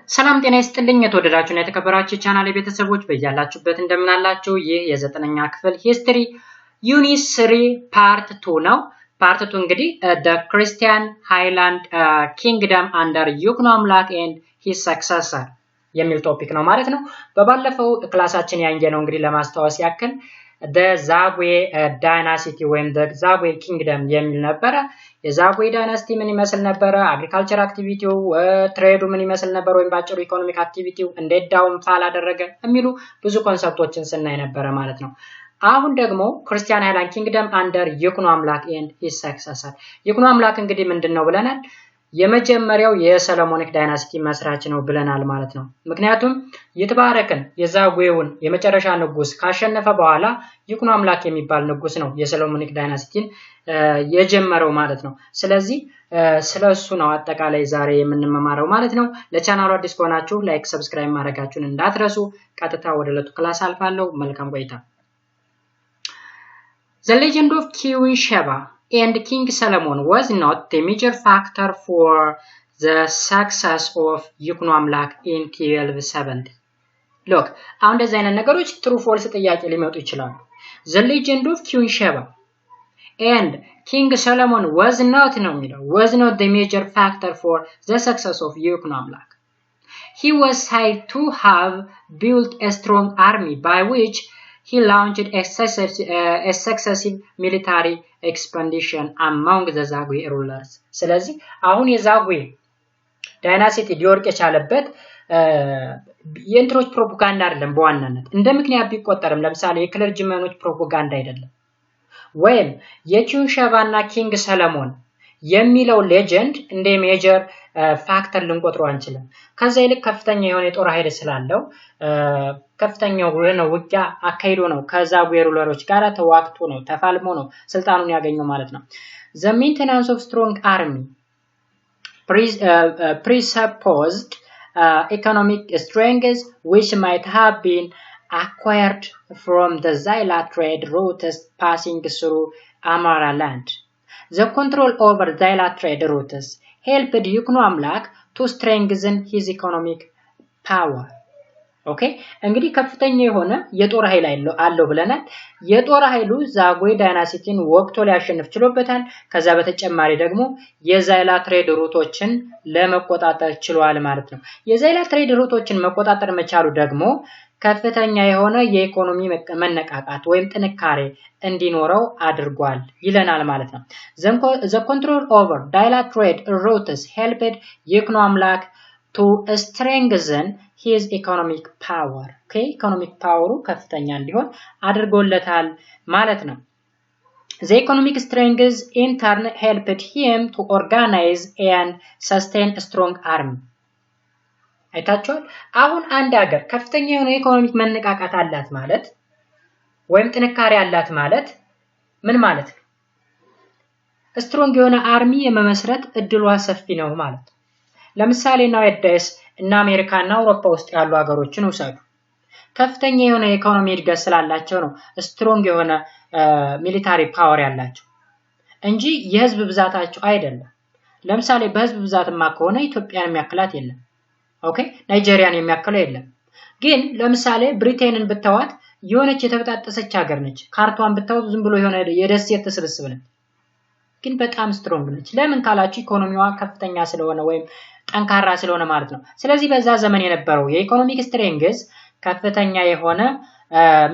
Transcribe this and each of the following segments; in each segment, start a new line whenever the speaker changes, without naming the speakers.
ሰላም ጤና ይስጥልኝ የተወደዳችሁና የተከበራችሁ ቻናሌ ቤተሰቦች በእያላችሁበት እንደምን አላችሁ? ይህ የዘጠነኛ ክፍል ሂስትሪ ዩኒት 3 ፓርት 2 ነው። ፓርት 2 እንግዲህ the Christian Highland Kingdom under Yekuno Amlak and his successor የሚል ቶፒክ ነው ማለት ነው። በባለፈው ክላሳችን ያየነው እንግዲህ ለማስተዋወስ ያክል the Zagwe dynasty ወይም the Zagwe kingdom የሚል ነበረ። የዛጉዌ ዳይናስቲ ምን ይመስል ነበረ? አግሪካልቸር አክቲቪቲው ትሬዱ ምን ይመስል ነበር? ወይም ባጭሩ ኢኮኖሚክ አክቲቪቲው እንዴት ዳውን ፋል አደረገ የሚሉ ብዙ ኮንሰፕቶችን ስናይ ነበረ ማለት ነው። አሁን ደግሞ ክርስቲያን ሃይላንድ ኪንግደም አንደር የኩኖ አምላክ ኤንድ ሂስ ሰክሰሰር። የኩኖ አምላክ እንግዲህ ምንድነው ብለናል? የመጀመሪያው የሰሎሞኒክ ዳይናስቲ መስራች ነው ብለናል ማለት ነው። ምክንያቱም ይትባረክን የዛጉዌውን የመጨረሻ ንጉስ ካሸነፈ በኋላ የኩኖ አምላክ የሚባል ንጉስ ነው የሰሎሞኒክ ዳይናስቲን የጀመረው ማለት ነው። ስለዚህ ስለሱ ነው አጠቃላይ ዛሬ የምንመማረው ማለት ነው። ለቻናሉ አዲስ ከሆናችሁ ላይክ ሰብስክራይብ ማድረጋችሁን እንዳትረሱ። ቀጥታ ወደ ዕለቱ ክላስ አልፋለሁ። መልካም ቆይታ። The legend of King Sheba and King Solomon was not the major factor for the success of Yekuno Amlak in 1270. Look, አሁን እንደዚህ አይነት ነገሮች true false ጥያቄ ሊመጡ ይችላሉ። The legend of King Sheba and King Solomon was not the major factor for the success of Yekuno Amlak. He was said to have built a strong army by which he launched a successive military expedition among the Zagwe rulers. ስለዚህ አሁን የዛጉዌ ዳይናስቲ ሊወርቅ የቻለበት የእንትሮች ፕሮፓጋንዳ አይደለም። በዋናነት እንደ ምክንያት ቢቆጠርም ለምሳሌ የክለርጂመኖች ፕሮፓጋንዳ አይደለም፣ ወይም የኪንግ ሸባና ኪንግ ሰለሞን የሚለው ሌጀንድ እንደ ሜጀር ፋክተር ልንቆጥረው አንችልም። ከዛ ይልቅ ከፍተኛ የሆነ የጦር ኃይል ስላለው ከፍተኛው ነው ውጊያ አካሂዶ ነው ከዛጉዌ ሩለሮች ጋር ተዋክቶ ነው ተፋልሞ ነው ስልጣኑን ያገኘው ማለት ነው። The maintenance of strong army presupposed economic strength which might have been acquired from the Zaila trade routes passing through Amara land. The control over Zaila trade routes helped Yekuno Amlak to strengthen his economic power. Okay, እንግዲህ ከፍተኛ የሆነ የጦር ኃይል አለው ብለናል። የጦር ኃይሉ ዛጉዌ ዳይናስቲን ወቅቶ ሊያሸንፍ ችሎበታል። ከዛ በተጨማሪ ደግሞ የዛይላ ትሬድ ሩቶችን ለመቆጣጠር ችሏል ማለት ነው። የዛይላ ትሬድ ሩቶችን መቆጣጠር መቻሉ ደግሞ ከፍተኛ የሆነ የኢኮኖሚ መነቃቃት ወይም ጥንካሬ እንዲኖረው አድርጓል ይለናል ማለት ነው። The control over Zaila trade routes helped Yekuno Amlak to strengthen his economic power. Okay, economic power ከፍተኛ እንዲሆን አድርጎለታል ማለት ነው። The economic strength in turn helped him to organize and sustain a strong army. አይታችኋል? አሁን አንድ ሀገር ከፍተኛ የሆነ ኢኮኖሚክ መነቃቃት አላት ማለት ወይም ጥንካሬ አላት ማለት ምን ማለት ነው? ስትሮንግ የሆነ አርሚ የመመስረት እድሏ ሰፊ ነው ማለት ነው። ለምሳሌ nowadays እና አሜሪካና አውሮፓ ውስጥ ያሉ ሀገሮችን ውሰዱ። ከፍተኛ የሆነ ኢኮኖሚ እድገት ስላላቸው ነው ስትሮንግ የሆነ ሚሊታሪ ፓወር ያላቸው እንጂ የህዝብ ብዛታቸው አይደለም። ለምሳሌ በህዝብ ብዛትማ ከሆነ ኢትዮጵያን የሚያክላት የለም። ኦኬ፣ ናይጄሪያን የሚያክለው የለም። ግን ለምሳሌ ብሪቴንን ብታዋት የሆነች የተበጣጠሰች ሀገር ነች። ካርቷን ብታውት ዝም ብሎ የሆነ የደሴት ተስብስብ ነች። ግን በጣም ስትሮንግ ነች። ለምን ካላችሁ ኢኮኖሚዋ ከፍተኛ ስለሆነ ወይም ጠንካራ ስለሆነ ማለት ነው። ስለዚህ በዛ ዘመን የነበረው የኢኮኖሚክ ስትሬንግዝ ከፍተኛ የሆነ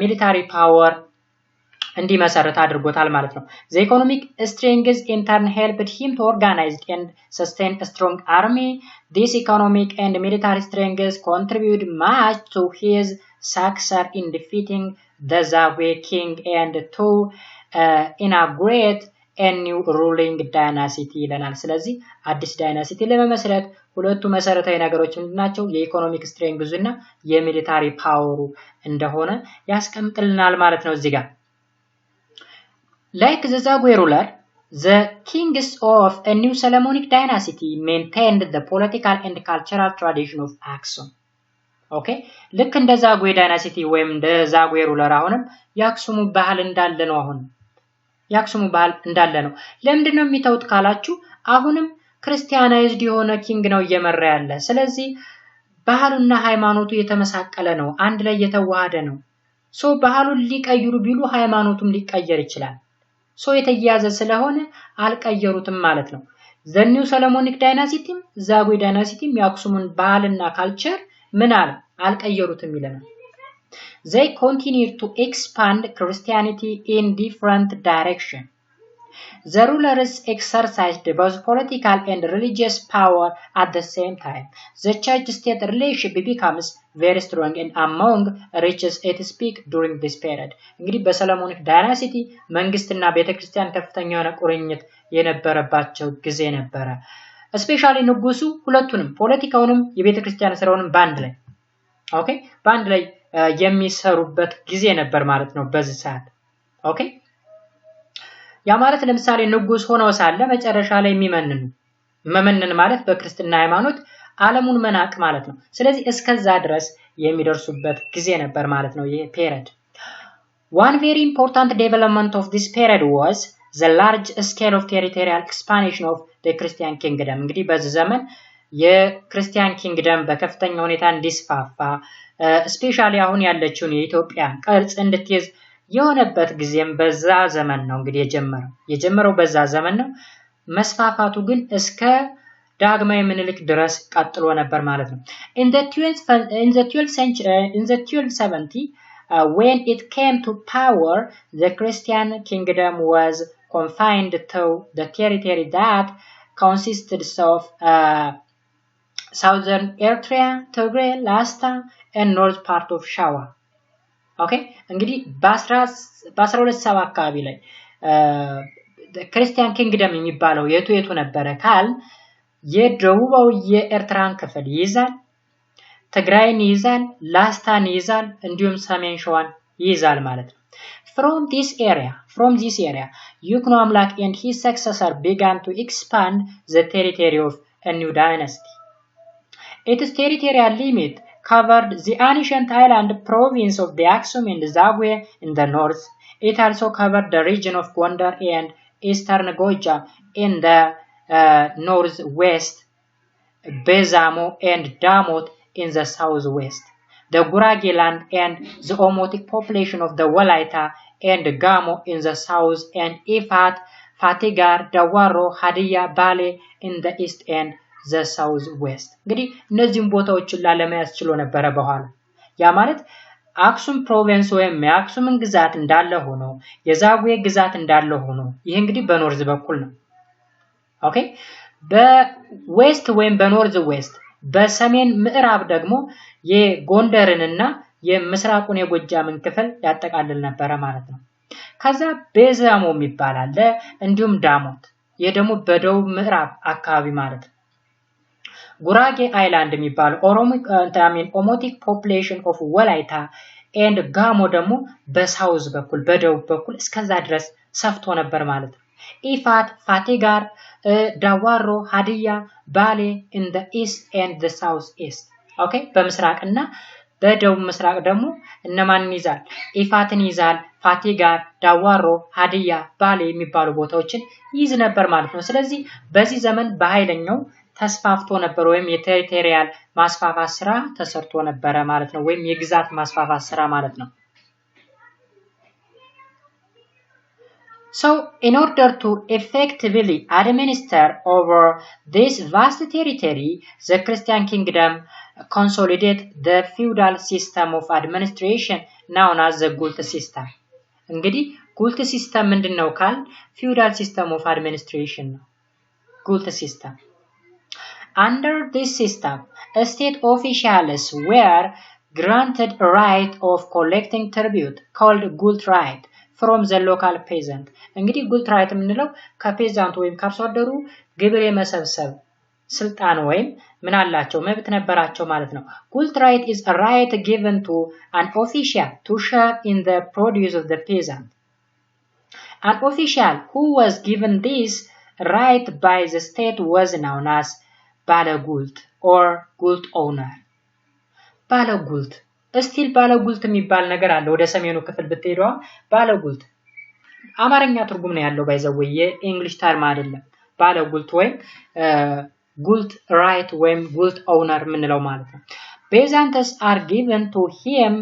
ሚሊታሪ ፓወር እንዲመሰረት አድርጎታል ማለት ነው። The economic strength in turn helped him to organize and sustain a strong army. This economic and military strength contributed much to his success in defeating the Zagwe king and to inaugurate a new ruling dynasty ይለናል። ስለዚህ አዲስ ዳይናሲቲ ለመመስረት ሁለቱ መሰረታዊ ነገሮች ምንድናቸው? የኢኮኖሚክ ስትሬንግዝ እና የሚሊታሪ ፓወሩ እንደሆነ ያስቀምጥልናል ማለት ነው እዚህ ጋር። Like the Zagwe ruler, the kings of a new Solomonic dynasty maintained the political and cultural tradition of Aksum. Okay, ልክ እንደ ዛጉዌ ዳይናሲቲ ወይም እንደ ዛጉዌ ሩለር አሁንም ያክሱሙ ባህል እንዳለ ነው። አሁን ያክሱሙ ባህል እንዳለ ነው። ለምንድነው የሚተውት ካላችሁ አሁንም ክርስቲያናይዝድ የሆነ ኪንግ ነው እየመራ ያለ። ስለዚህ ባህሉና ሃይማኖቱ የተመሳቀለ ነው አንድ ላይ የተዋሃደ ነው ሶ ባህሉን ሊቀይሩ ቢሉ ሃይማኖቱም ሊቀየር ይችላል ሶ የተያያዘ ስለሆነ አልቀየሩትም ማለት ነው the new Solomonic dynasty ዛጉዌ ዳይናሲቲም የአክሱምን ባህልና ካልቸር ምን አልቀየሩትም ይለናል they continued to expand Christianity in different direction the rulers exercised both political and religious power at the same time the church-state relationship becomes very strong and among reaches its peak during this period እንግዲህ በሰሎሞኒክ ዳይናሲቲ መንግስትና ቤተክርስቲያን ከፍተኛ የሆነ ቁርኝት የነበረባቸው ጊዜ ነበር especially ንጉሱ ሁለቱንም ፖለቲካውንም የቤተክርስቲያን ስራውንም ባንድ ላይ ኦኬ ባንድ ላይ የሚሰሩበት ጊዜ ነበር ማለት ነው በዚህ ሰዓት ኦኬ ያ ማለት ለምሳሌ ንጉስ ሆነው ሳለ መጨረሻ ላይ መመነን ማለት በክርስትና ሃይማኖት ዓለሙን መናቅ ማለት ነው ስለዚህ እስከዛ ድረስ የሚደርሱበት ጊዜ ነበር ማለት ነው ይሄ ፔሪድ one very important development of this period was the large scale of territorial expansion of the Christian kingdom እንግዲህ በዚህ ዘመን የክርስቲያን ኪንግደም በከፍተኛ ሁኔታ እንዲስፋፋ especially አሁን ያለችውን የኢትዮጵያ ቅርጽ እንድትይዝ የሆነበት ጊዜም በዛ ዘመን ነው እንግዲህ የጀመረው በዛ ዘመን ነው መስፋፋቱ ግን እስከ ዳግማዊ ምኒልክ ድረስ ቀጥሎ ነበር ማለት ነው in the 12th century in the 1270 when it came to power the Christian kingdom was confined to the territory that consisted of southern Eritrea, Tigray, Lasta and north part of Shawa ኦኬ እንግዲህ በ1270 አካባቢ ላይ ክርስቲያን ኪንግደም የሚባለው የቱ ነበረ ካል የደቡባው የኤርትራን ክፍል ይዛል ትግራይን ይዛል ላስታን ይዛል እንዲሁም ሰሜን ሸዋን ይዛል ማለት ነው from this area Yekuno Amlak and his successor began to expand the territory of a new dynasty its territorial limit covered the ancient Highland province of the Aksum and Zagwe in the north. It also covered the region of Gondar and eastern Goja in the northwest, Bezamo and Damot in the southwest. The Gurage land and the Omotic population of the Walaita and Gamo in the south and Ifat, Fatigar, Dawaro, Hadiya, Bale in the east and the southwest እንግዲህ እነዚህን ቦታዎችን ላለማያስ ችሎ ነበር በኋላ ያ ማለት አክሱም ፕሮቪንስ ወይም የአክሱምን ግዛት እንዳለ ሆኖ የዛጉዌ ግዛት እንዳለ ሆኖ ይሄ እንግዲህ በኖርዝ በኩል ነው ኦኬ በዌስት ወይም በኖርዝ ዌስት በሰሜን ምዕራብ ደግሞ የጎንደርንና የምስራቁን የጎጃምን ክፍል ያጠቃልል ነበር ማለት ነው ከዛ ቤዛሞ የሚባል እንዲሁም ዳሞት የደሞ በደቡብ ምዕራብ አካባቢ ማለት ነው Gurage Island የሚባል Omotic population of Walaita and Gamo ደግሞ በሳውዝ በኩል በደቡብ በኩል እስከዛ ድረስ ሰፍቶ ነበር ማለት ነው Ifat, Fatigar, Dawaro, Hadiya, Bale in the east and the southeast okay በምስራቅና በደቡብ ምስራቅ ደግሞ እነማንን ይዛል ኢፋትን ይዛል ፋቲጋር ዳዋሮ ሀዲያ ባሌ የሚባሉ ቦታዎችን ይዝ ነበር ማለት ነው ስለዚህ በዚህ ዘመን በኃይለኛው ተስፋፍቶ ነበር ወይም የቴሪቶሪያል ማስፋፋት ስራ ተሰርቶ ነበር ማለት ነው ወይም የግዛት ማስፋፋት ስራ ማለት ነው So in order to effectively administer over this vast territory the Christian kingdom consolidate the feudal system of administration known as the Gult system እንግዲህ Gult system ምንድነው ካል feudal system of administration ነው Gult system Under this system, state officials were granted a right of collecting tribute called Gult right from the local peasant. እንግዲህ Gult right የምንለው ከፔዛንት ወይም ከአርሶ አደሩ ግብር የመሰብሰብ ስልጣን ወይም ምን አላቸው መብት ነበራቸው ማለት ነው. Gult right is a right given to an official to share in the produce of the peasant. An official who was given this right by the state was known as ባለጉልት or ጉልት owner ባለጉልት እስቲል ባለጉልት የሚባል ነገር አለ ወደ ሰሜኑ ክፍል ብትሄዱ ባለጉልት አማርኛ ትርጉም ነው ያለው ባይዘው የእንግሊሽ ተርም አይደለም ባለጉልት ወይም ጉልት ራይት ወይም ጉልት ኦውነር ምንለው ማለት ነው peasants are given to him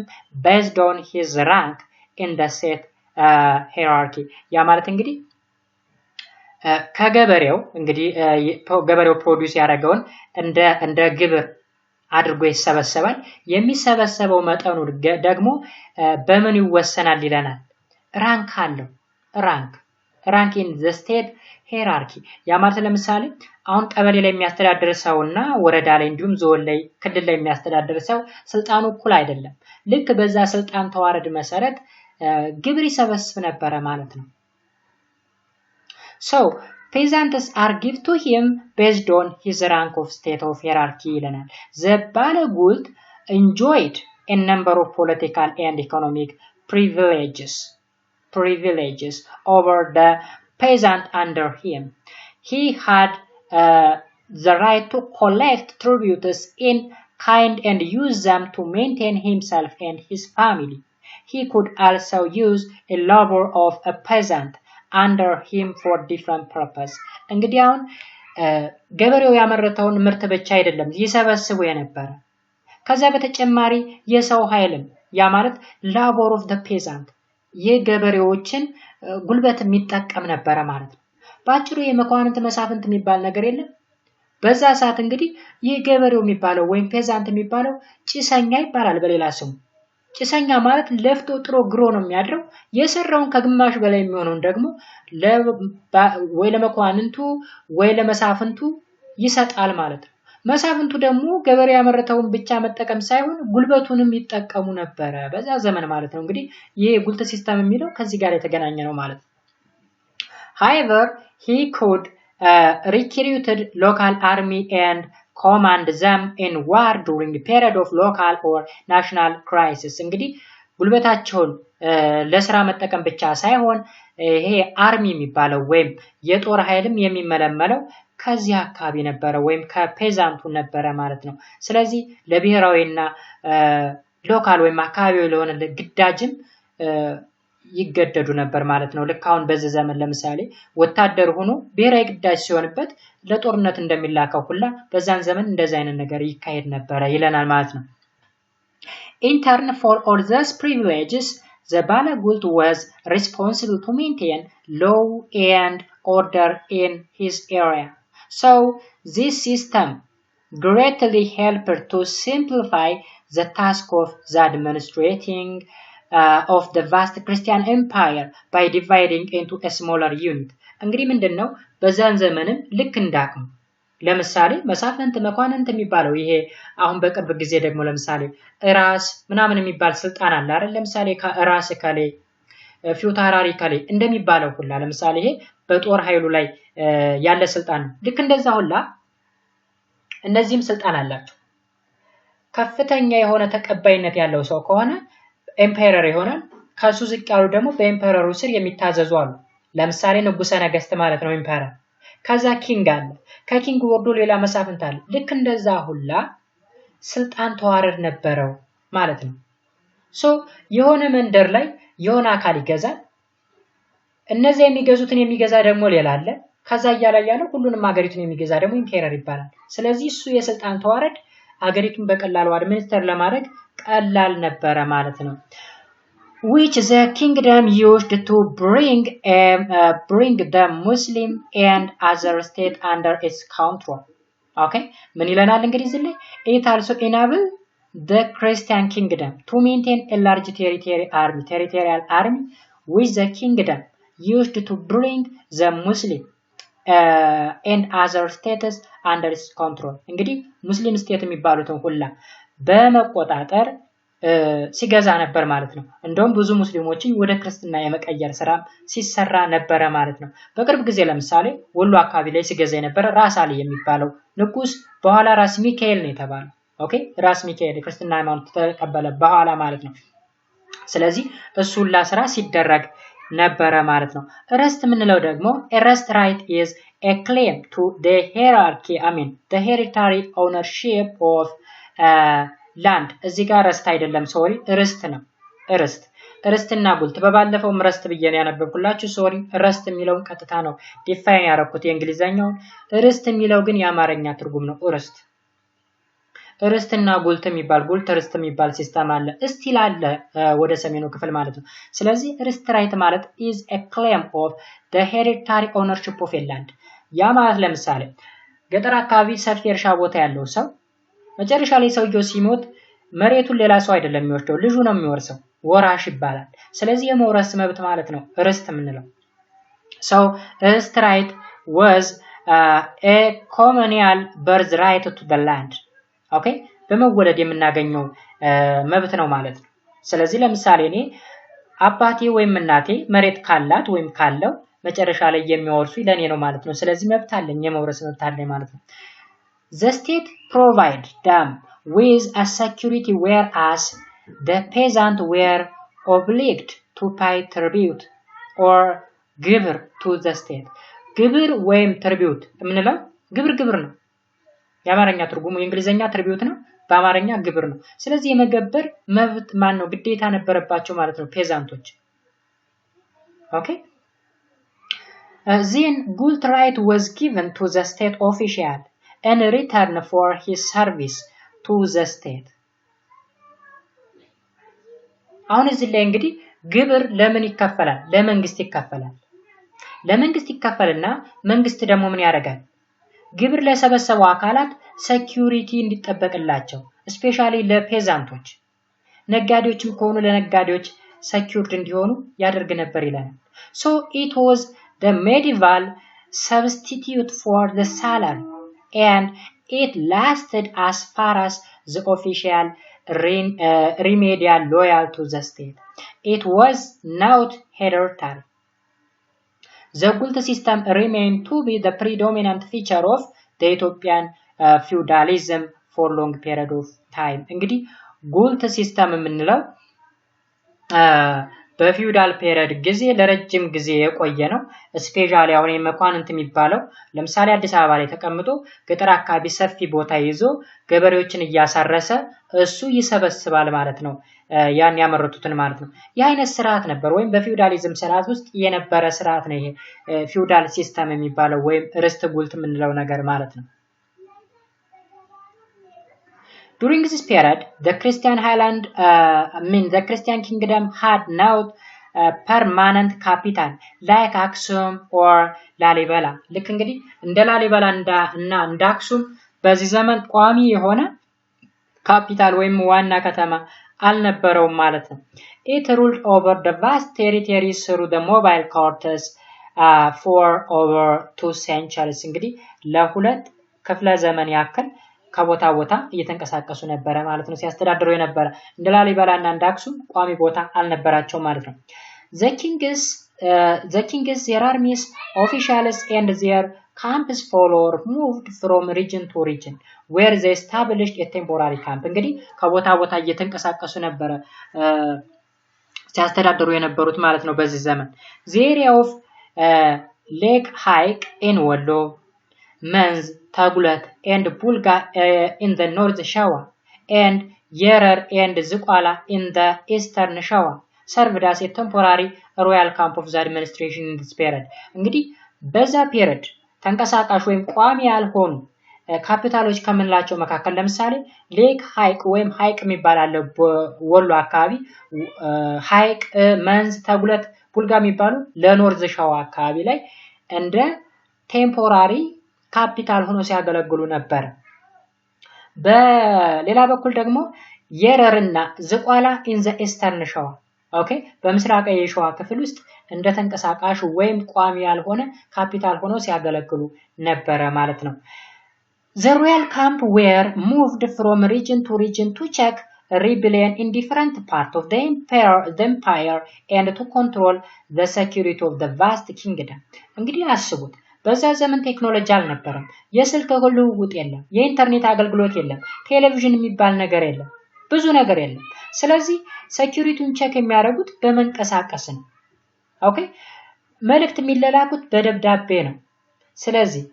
based on his rank in the set hierarchy ያ ማለት እንግዲህ ከገበሬው እንግዲህ ገበሬው ፕሮዲዩስ ያደረገውን እንደ ግብር አድርጎ ይሰበሰባል የሚሰበሰበው መጠኑ ደግሞ በምን ይወሰናል ይለናል ራንክ አለው ራንክ in the state hierarchy ያ ማለት ለምሳሌ አሁን ቀበሌ ላይ የሚያስተዳድር ሰውና ወረዳ ላይ እንዲሁም ዞን ላይ ክልል ላይ የሚያስተዳድር ሰው ስልጣኑ እኩል አይደለም ልክ በዛ ስልጣን ተዋረድ መሰረት ግብር ይሰበስብ ነበር ማለት ነው so peasants are given to him based on his rank of state of hierarchy ይለናል the ባለጉልት enjoyed a number of political and economic privileges over the peasant under him he had the right to collect tributes in kind and use them to maintain himself and his family. He could also use a labor of a peasant under him for different purpose. እንግዲህ አሁን ገበሬው ያመረተውን ምርት ብቻ አይደለም ይሰበስቡ የነበረ ከዛ በተጨማሪ የሰው ኃይልም ያ ማለት labor of the peasant የገበሬዎችን ጉልበት የሚጠቀም ነበር ማለት ነው ባጭሩ የመኳንንት መሳፍንት የሚባል ነገር የለም በዛ ሰዓት እንግዲህ የገበሬው የሚባለው ወይም ፔዛንት የሚባለው ጭሰኛ ይባላል በሌላ ስሙ ጭሰኛ ማለት ለፍቶ ጥሮ ግሮ ነው የሚያድረው የሰራውን ከግማሽ በላይ የሚሆነው ደግሞ ወይ ለመኳንንቱ ወይ ለመሳፍንቱ ይሰጣል ማለት ነው መሳፍንቱ ደግሞ ገበሬ ያመረተውን ብቻ መጠቀም ሳይሆን ጉልበቱንም ይጠቀሙ ነበር በዛ ዘመን ማለት ነው እንግዲህ ይሄ ጉልት ሲስተም የሚለው ከዚህ ጋር የተገናኘ ነው ማለት however he could recruited local army and command them in war during the period of local or national crisis እንግዲህ ጉልበታቸውን ለስራ መጠቀም ብቻ ሳይሆን ይሄ አርሚ የሚባለው ወይም የጦር ኃይልም የሚመለመለው ከዚህ አካባቢ ነበር ወይም ከፔዛንቱ ነበር ማለት ነው ስለዚህ ለብሔራዊና ሎካል ወይም አካባቢው ለሆነ ግዳጅም ይገደዱ ነበር ማለት ነው ልክ አሁን በዚህ ዘመን ለምሳሌ ወታደር ሆኖ ብሔራዊ ግዳጅ ሲሆንበት ለጦርነት እንደሚላከው ሁላ በዛን ዘመን እንደዛ አይነት ነገር ይካሄድ ነበር ይለናል ማለት ነው in turn for all these privileges the balagult was responsible to maintain law and order in his area so this system greatly helped to simplify the task of the administrating of the vast Christian empire by dividing into a smaller unit እንግዲህ ምንድነው በዛን ዘመንም ልክ እንዳቅም ለምሳሌ መሳፍንት መኳንንት የሚባለው ይሄ አሁን በቅርብ ጊዜ ደግሞ ለምሳሌ ራስ ምናምን የሚባል ስልጣን አለ አይደል ለምሳሌ ራስ ካለ ፊውታራሪ ካለ እንደሚባለው ሁላ ለምሳሌ ይሄ በጦር ኃይሉ ላይ ያለ ስልጣን ልክ እንደዛ ሁላ እነዚህም ስልጣን አላቸው ከፍተኛ የሆነ ተቀባይነት ያለው ሰው ከሆነ ኤምፓየር ይሆናል ካሱ ዝቅ ያሉ ደግሞ በኤምፓየሩ ስር የሚታዘዙ አሉ ለምሳሌ ንጉሰ ነገስት ማለት ነው ኤምፓየር ከዛ ኪንግ አለ ከኪንግ ወርዶ ሌላ መሳፍንት አለ ልክ እንደዛ ሁላ ስልጣን ተዋረድ ነበረው ማለት ነው ሶ የሆነ መንደር ላይ የሆነ አካል ይገዛል እነዚህ የሚገዙትን የሚገዛ ደግሞ ሌላ አለ ከዛ ያያለ ሁሉንም ሀገሪቱን የሚገዛ ደግሞ ኢምፔረር ይባላል ስለዚህ እሱ የስልጣን ተዋረድ ሀገሪቱን በቀላሉ አድሚኒስተር ለማድረግ ቀላል ነበር ማለት ነው which the kingdom used to bring the Muslim and other state under its control okay ምን ይለናል እንግዲህ እዚህ ላይ it also enable the Christian kingdom to maintain a large territorial army which the kingdom used to bring the Muslim and other states under its control እንግዲህ ሙስሊም ስቴት የሚባሉትን ሁላ በመቆጣጠር ሲገዛ ነበር ማለት ነው እንደውም ብዙ ሙስሊሞችን ወደ ክርስትና የመቀየር ስራ ሲሰራ ነበር ማለት ነው በቅርብ ጊዜ ለምሳሌ ወሎ አካባቢ ላይ ሲገዛ የነበረ ራስ አሊ የሚባለው ንጉስ በኋላ ራስ ሚካኤል ነው የተባለው ኦኬ ራስ ሚካኤል ክርስትና ሃይማኖት ተቀበለ በኋላ ማለት ነው ስለዚህ እሱላ ስራ ሲደረግ ነበር ማለት ነው ርስት ምንለው ደግሞ ርስት right is a claim to the hierarchy the hereditary ownership of land እዚህ ጋር ርስት አይደለም ሶሪ ርስት ነው ርስትና ጉልት በባለፈው ርስት ብየን ያነበብኩላችሁ ሶሪ ርስት የሚለውን ቀጥታ ነው ዲፋይን ያረኩት የእንግሊዘኛው ርስት የሚለው ግን የአማርኛ ትርጉም ነው ርስት ርስትና ጉልት የሚባል ጉልት ርስት የሚባል ሲስተም አለ እስቲል አለ ወደ ሰሜኑ ክፍል ማለት ነው ስለዚህ ርስት ራይት ማለት is a claim of the hereditary ownership of a land ያ ማለት ለምሳሌ ገጠር አካባቢ ሰፊ እርሻ ቦታ ያለው ሰው መጨረሻ ላይ ሰውየው ሲሞት መሬቱን ሌላ ሰው አይደለም የሚወርሰው ልጁ ነው የሚወርሰው ወራሽ ይባላል ስለዚህ የመውረስ መብት ማለት ነው ርስት ምንለው so ርስት right was a communal birthright to the land okay በመወለድ የምናገኘው መብት ነው ማለት ነው ስለዚህ ለምሳሌ እኔ አባቴ ወይም እናቴ መሬት ካላት ወይም ካለው መጨረሻ ላይ የሚወርሱ ለኔ ነው ማለት ነው ስለዚህ መብት አለኝ የመውረስ መብት አለኝ ማለት ነው the state provide them with a security whereas the peasant were obliged to pay tribute or ግብር to the state ግብር ወይም tribute ምንለው ግብር ነው የአማርኛ ትርጉሙ የእንግሊዘኛ tribute ነው በአማርኛ ግብር ነው ስለዚህ የመገበር መብት ማን ነው ግዴታ ነበረባቸው ማለት ነው ፔዛንቶች ኦኬ then guilt right was given to the state official in return for his service to the state አሁን እዚህ ላይ እንግዲህ ግብር ለምን ይከፈላል ለመንግስት ይከፈልና መንግስት ደግሞ ምን ያደርጋል ግብር ለሰበሰቡ አካላት ሴኩሪቲ እንዲጠበቅላቸው ስፔሻሊ ለፔዛንቶች ነጋዴዎችም ከሆኑ ለነጋዴዎች secured እንዲሆኑ ያደርግ ነበር ይላል so it was the medieval substitute for the salary and it lasted as far as the official remedial loyal to the state it was not hereditary the guilt system remained to be the predominant feature of the Ethiopian feudalism for long period of time እንግዲህ ጉልት ሲስተም የምንለው በፊውዳል ፔሪድ ጊዜ ለረጅም ጊዜ የቆየ ነው ስፔሻሊ አሁን የመኳንንት የሚባለው ለምሳሌ አዲስ አበባ ላይ ተቀምጦ ገጠር አካባቢ ሰፊ ቦታ ይዞ ገበሬዎችን እያሳረሰ እሱ ይሰበስባል ማለት ነው ያን ያመረቱትን ማለት ነው የአይነት ስርዓት ነበር ወይም በፊውዳሊዝም ስርዓት ውስጥ የነበረ ስርዓት ነው ይሄ ፊውዳል ሲስተም የሚባለው ወይም ርስት ጉልት የምንለው ነገር ማለት ነው During this period, the Christian Highland, the Christian kingdom had now permanent capital like Aksum or Lalibela. ልክ እንግዲህ እንደ ላሊበላ እና እንደ አክሱም በዚህ ዘመን ቋሚ የሆነ ካፒታል ወይም ዋና ከተማ አልነበረውም ማለት ነው It ruled over the vast territories through the mobile courts for over 2 centuries. እንግዲህ ለሁለት ክፍለ ዘመን ያክል ከቦታ ቦታ እየተንቀሳቀሱ ነበር ማለት ነው ሲያስተዳድሩ የነበረ እንደ ላሊበላና እንደ አክሱም ቋሚ ቦታ አልነበራቸው ማለት ነው the kings their armies officials and their camps followers moved from region to region where they established a temporary camp እንግዲህ ከቦታ ቦታ እየተንቀሳቀሱ ነበር ሲያስተዳድሩ የነበሩት ማለት ነው በዚህ ዘመን the area of lake hike in Wallo Menz, Tagulat, and Bulga in the North Shawa, and Yerer and Zukwala in the Eastern Shawa, served as a temporary royal camp of the administration in this period. እንግዲህ በዛ ፔሪድ ተንቀሳቃሽ ወይም ቋሚ ያልሆኑ ካፒታሎች ከምንላቸው መካከል ለምሳሌ ሌክ ሃይቅ ወይም ሃይቅ የሚባል አለ ወሎ አካባቢ ሃይቅ መንዝ ተጉለት ቡልጋ የሚባሉ ለኖርዝ ሻዋ አካባቢ ላይ እንደ ቴምፖራሪ ካፒታል ሆኖ ሲያገለግሉ ነበር በሌላ በኩል ደግሞ የረርና ዝቋላ ኢን ዘ ኢስተርን ሻዋ ኦኬ በምስራቃዊ የሻዋ ክፍል ውስጥ እንደ ተንቀሳቃሽ ወይም ቋሚ ያልሆነ ካፒታል ሆኖ ሲያገለግሉ ነበር ማለት ነው The royal camp were moved from region to check rebellion in different parts of the empire and to control the security of the vast kingdom እንግዲህ አስቡት በዛ ዘመን ቴክኖሎጂ አልነበረም የስልክ ሁሉ ውጥ የለም የኢንተርኔት አገልግሎት የለም ቴሌቪዥን የሚባል ነገር የለም ብዙ ነገር የለም ስለዚህ ሴኩሪቲውን ቼክ የሚያደርጉት በመንቀሳቀስ ነው ኦኬ መልእክት የሚላላኩት በደብዳቤ ነው ስለዚህ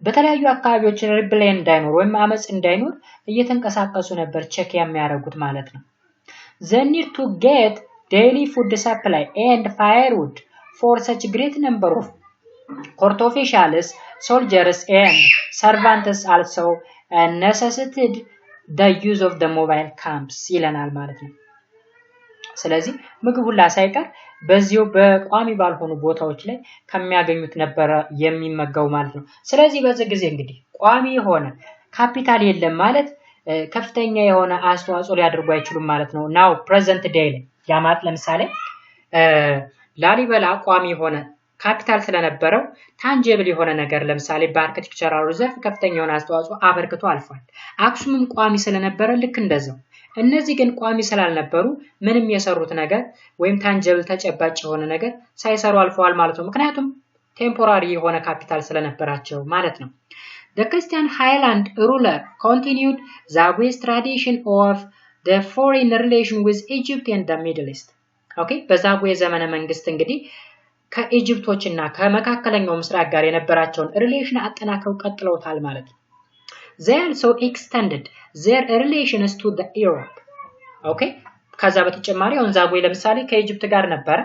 በተለያዩ አካባቢዎች ሪብሌን እንዳይኖር ወይም አመጽ እንዳይኖር እየተንቀሳቀሱ ነበር ቼክ የሚያደርጉት ማለት ነው they need to get daily food supply and firewood for such great number of court officials soldiers and servants also necessitated the use of the mobile camps ይለናል ማለት ነው ስለዚህ ምግብ ሁላ ሳይቀር በዚሁ በቋሚ ባልሆኑ ቦታዎች ላይ ከሚያገኙት ነበር የሚመገው ማለት ነው ስለዚህ በዚህ ጊዜ እንግዲህ ቋሚ የሆነ ካፒታል የለም ማለት ከፍተኛ የሆነ አስተዋጽኦ ሊያደርጉ አይችሉም ማለት ነው now present day ላይ ያማት ለምሳሌ ላሊበላ ቋሚ የሆነ ካፒታል ስለነበረው ታንጂብል የሆነ ነገር ለምሳሌ በአርኪቴክቸራል ዘርፍ ከፍተኛ የሆነ አስተዋጽኦ አበርክቶ አልፏል አክሱምም ቋሚ ስለነበረ ልክ እንደዛው እነዚህ ግን ቋሚ ስላልነበሩ ምንም የሰሩት ነገር ወይም ታንጂብል ተጨባጭ የሆነ ነገር ሳይሰሩ አልፈዋል ማለት ነው ምክንያቱም ቴምፖራሪ የሆነ ካፒታል ስለነበራቸው ማለት ነው The Christian Highland ruler continued Zague's tradition of the foreign relation with Egypt and the Middle East okay በዛጉዌ ዘመነ መንግስት እንግዲህ ከኢጂፕቶችና ከመካከለኛው ምስራቅ ጋር የነበራቸውን ሪሌሽን አጠናክረው ቀጥለውታል ማለት ነው They also extended their relations to the Europe okay ከዛ በተጨማሪ አሁን ዛጉዌ ለምሳሌ ከኢጂፕት ጋር ነበር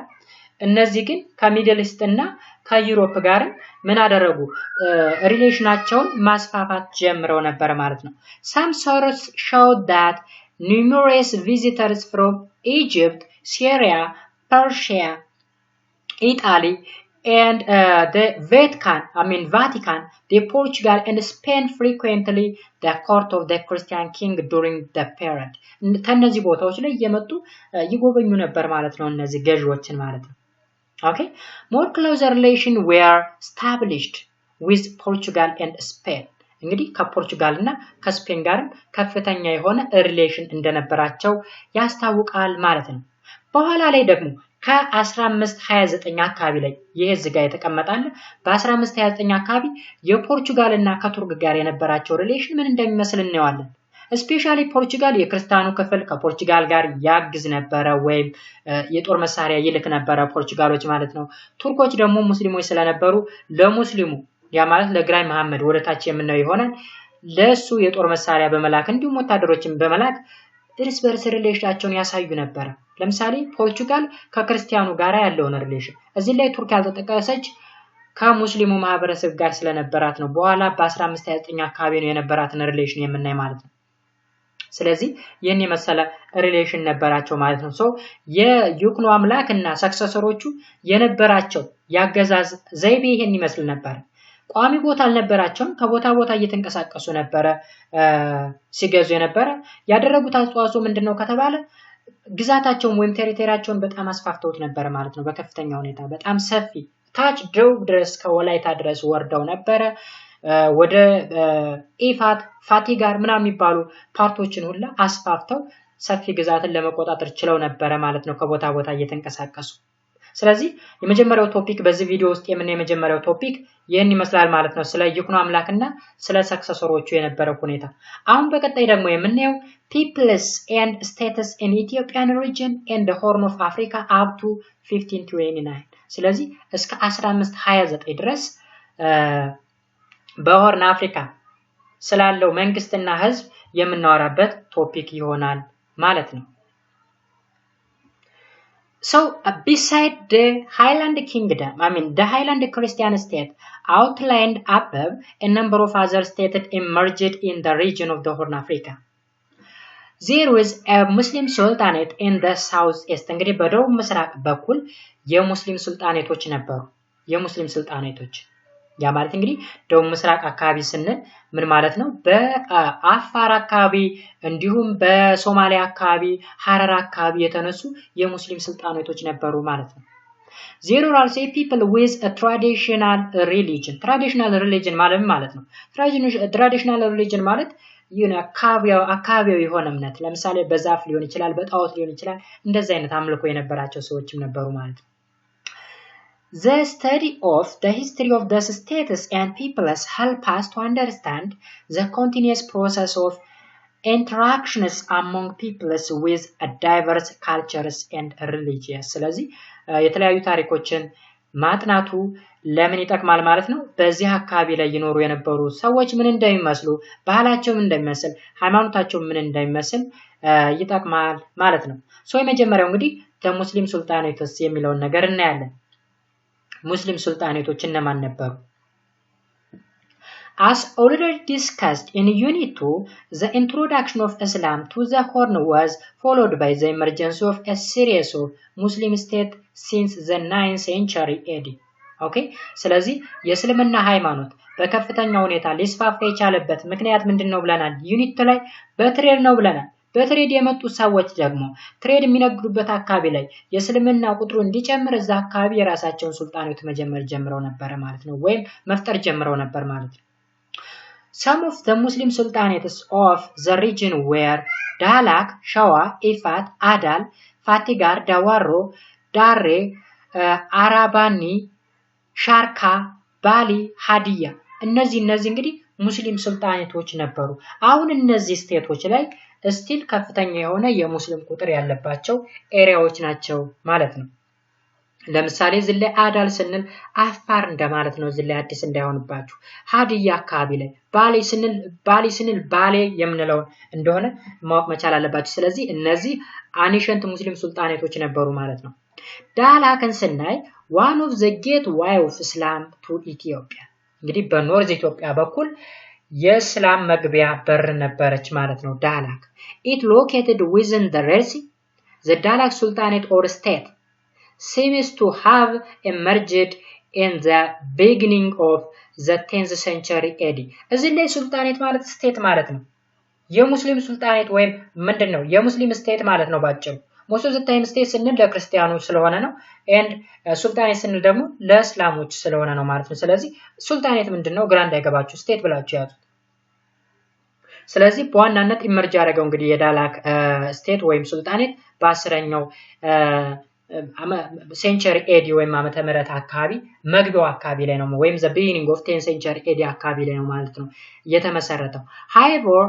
እነዚህ ግን ከሚድል ኢስት እና ከዩሮፕ ጋር ምን አደረጉ ሪሌሽናቸውን ማስፋፋት ጀምረው ነበር ማለት ነው Some sources show that numerous visitors from Egypt, Syria, Persia, Italy and the Vatican, the Portugal and Spain frequently the court of the Christian king during the period. ከነዚህ ቦታዎች ላይ እየመጡ ይጎበኙ ነበር ማለት ነው እነዚህ ገዢዎችን ማለት ነው Okay more closer relations were established with Portugal and Spain እንግዲህ ከፖርቹጋልና ከስፔን ጋር ከፍተኛ የሆነ ሪሌሽን እንደነበራቸው ያስታውቃል ማለት ነው በኋላ ላይ ደግሞ ከ1529 አካባቢ ላይ ይሄ ዝጋ የተቀመጣለ በ1529 አካባቢ የፖርቹጋልና ከቱርክ ጋር የነበራቸው ሪሌሽን ምን እንደሚመስል እናያለን especially ፖርቹጋል የክርስቲያኑ ክፍል ከፖርቹጋል ጋር ያግዝ ነበር ወይም የጦር መሳሪያ ይልክ ነበር ፖርቹጋሎች ማለት ነው ቱርኮች ደግሞ ሙስሊሞች ስለነበሩ ለሙስሊሙ ያ ማለት ለግራኝ መሐመድ ወደታች የምናየው ይሆናል ለሱ የጦር መሳሪያ በመላክ እንዲሁም ወታደሮችን በመላክ እርስ በርስ ሪሌሽናቸውን ያሳዩ ነበር ለምሳሌ ፖርቹጋል ከክርስቲያኑ ጋር ያለውን ሪሌሽን እዚህ ላይ ቱርክ ያልተጠቀሰች ከሙስሊሙ ማህበረሰብ ጋር ስለነበራት ነው በኋላ በ1529 አካባቢ ነው የነበራትን ሪሌሽን የምናይ ማለት ነው ስለዚህ የኔ መሰለ ሪሌሽን ነበራቸው ማለት ነው ሶ የዩክኖ አምላክና ሰክሰሰሮቹ የነበራቸው ያገዛዝ ዘይቤ ይሄን ይመስል ነበር ቋሚ ቦታ አልነበራቸውም ከቦታ ቦታ እየተንቀሳቀሱ ነበር ሲገዙ የነበረ ያደረጉት አስተዋጽኦ ምንድነው ከተባለ ግዛታቸውን ወይም ቴሪቶሪያቸውን በጣም አስፋፍተውት ነበር ማለት ነው በከፍተኛ ሁኔታ በጣም ሰፊ ታች ደቡብ ድረስ ከወላይታ ድረስ ወርደው ነበር ወደ ኢፋት ፋቲጋር ምናምን የሚባሉ ፓርቶችን ሁላ አስፋፍተው ሰፊ ግዛትን ለመቆጣጠር ችለው ነበር ማለት ነው ከቦታ ቦታ እየተንቀሳቀሱ ስለዚህ የመጀመሪያው ቶፒክ በዚህ ቪዲዮ ውስጥ የመጀመሪያው ቶፒክ ይሄን ይመስላል ማለት ነው ስለ ይኩኖ አምላክና ስለ ሰክሰሰሮቹ የነበረው ሁኔታ አሁን በቀጣይ ደግሞ የምናየው peoples and status in Ethiopian region and the Horn of Africa up to 1529 ስለዚህ እስከ 1529 ድረስ በሆርን አፍሪካ ስላለው መንግስትና ህዝብ የምናወራበት ቶፒክ ይሆናል ማለት ነው So beside the Highland kingdom, the Highland Christian state outlined above, a number of other states emerged in the region of the Horn of Africa. There was a Muslim sultanate in the southeast. እንግዲህ በደቡብ ምስራቅ በኩል የሙስሊም ሱልጣኔቶች ነበሩ የሙስሊም ሱልጣኔቶች ያ ማለት እንግዲህ ደቡብ ምስራቅ አካባቢ ስንል ምን ማለት ነው በአፋር አካባቢ እንዲሁም በሶማሊያ አካባቢ ሐረር አካባቢ የተነሱ የሙስሊም ሱልጣኔቶች ነበሩ ማለት ነው There are also people with a traditional religion ማለት ነው traditional religion ማለት አካባቢው የሆነ እምነት ለምሳሌ በዛፍ ሊሆን ይችላል በጣዖት ሊሆን ይችላል እንደዛ አይነት አምልኮ የነበራቸው ሰዎችም ነበሩ ማለት ነው The study of the history of the states and peoples help us to understand the continuous process of interactions among peoples with diverse cultures and religions. ስለዚህ የተለያዩ ታሪኮችን ማጥናቱ ለምን ይጠቅማል ማለት ነው በዚህ አካባቢ ላይ ይኖሩ የነበሩ ሰዎች ምን እንደሚመስሉ ባህላቸው ምን እንደሚመስል ሃይማኖታቸው ምን እንደሚመስል ይጠቅማል ማለት ነው ሶ የመጀመሪያው እንግዲህ ከሙስሊም ሱልጣኔቶች የሚለውን ነገር እናያለን ሙስሊም ሱልጣኔቶች እነማን ነበሩ As already discussed in Unit 2, the introduction of Islam to the Horn was followed by the emergence of a series of Muslim states since the 9th century AD. Okay? ስለዚህ የእስልምና ሃይማኖት በከፍተኛ ሁኔታ ሊስፋፋ የቻለበት ምክንያት ምንድነው ብለናል? ዩኒት ላይ በትሬድ ነው ብለናል። በትሬድ የመጡ ሰዎች ደግሞ ትሬድ የሚነግዱበት አካባቢ ላይ የእስልምና ቁጥሩ እንዲጨምር እዛ አካባቢ የራሳቸውን ሱልጣኔት መጀመር ጀምረው ነበር ማለት ነው፣ ወይም መፍጠር ጀምረው ነበር ማለት ነው። Some of the Muslim sultanates of the region were Dahlak, Shawa, Ifat, Adal, Fatigar, Dawaro, Darre, Arabani, Sharka, Bali, Hadiya. እነዚህ እንግዲህ ሙስሊም ሱልጣኔቶች ነበሩ። አሁን እነዚህ ስቴቶች ላይ ስቲል ከፍተኛ የሆነ የሙስሊም ቁጥር ያለባቸው ኤሪያዎች ናቸው ማለት ነው። ለምሳሌ ዝለ አዳል ስንል አፋር እንደማለት ነው። ዝለ አዲስ እንዳይሆንባችሁ። ሀዲያ አካባቢ ላይ ባሊ ስንል ባሌ የምንለው እንደሆነ ማወቅ መቻል አለባችሁ። ስለዚህ እነዚህ አኒሸንት ሙስሊም ሱልጣኔቶች ነበሩ ማለት ነው። ዳላክን ስናይ one of the gateway of Islam to Ethiopia እንግዲህ በኖርዝ ኢትዮጵያ በኩል የእስላም መግቢያ በር ነበረች ማለት ነው ዳላክ። It located within the Red Sea. The Dalak Sultanate or state seems to have emerged in the beginning of the 10th century AD. እዚህ ላይ ሱልጣኔት ማለት ስቴት ማለት ነው። የሙስሊም ሱልጣኔት ወይም ምንድነው የሙስሊም ስቴት ማለት ነው ባጭሩ። most of the time state ስንል ለክርስቲያኖች ስለሆነ ነው and ሱልጣኔት ስንል ደግሞ ለእስላሞች ስለሆነ ነው ማለት ነው። ስለዚህ ሱልጣኔት ምንድነው ግራ እንዳይገባችሁ ስቴት ብላችሁ ያዙ። ስለዚህ በዋናነት ኢመርጅ ያደረገው እንግዲህ የዳላክ ስቴት ወይም ሱልጣኔት በ10ኛው ሴንቸሪ ኤዲ ወይም ዓመተ ምህረት አካባቢ መግቢያው አካባቢ ላይ ነው ወይም the beginning of 10th century ኤዲ አካባቢ ላይ ነው ማለት ነው የተመሰረተው። However,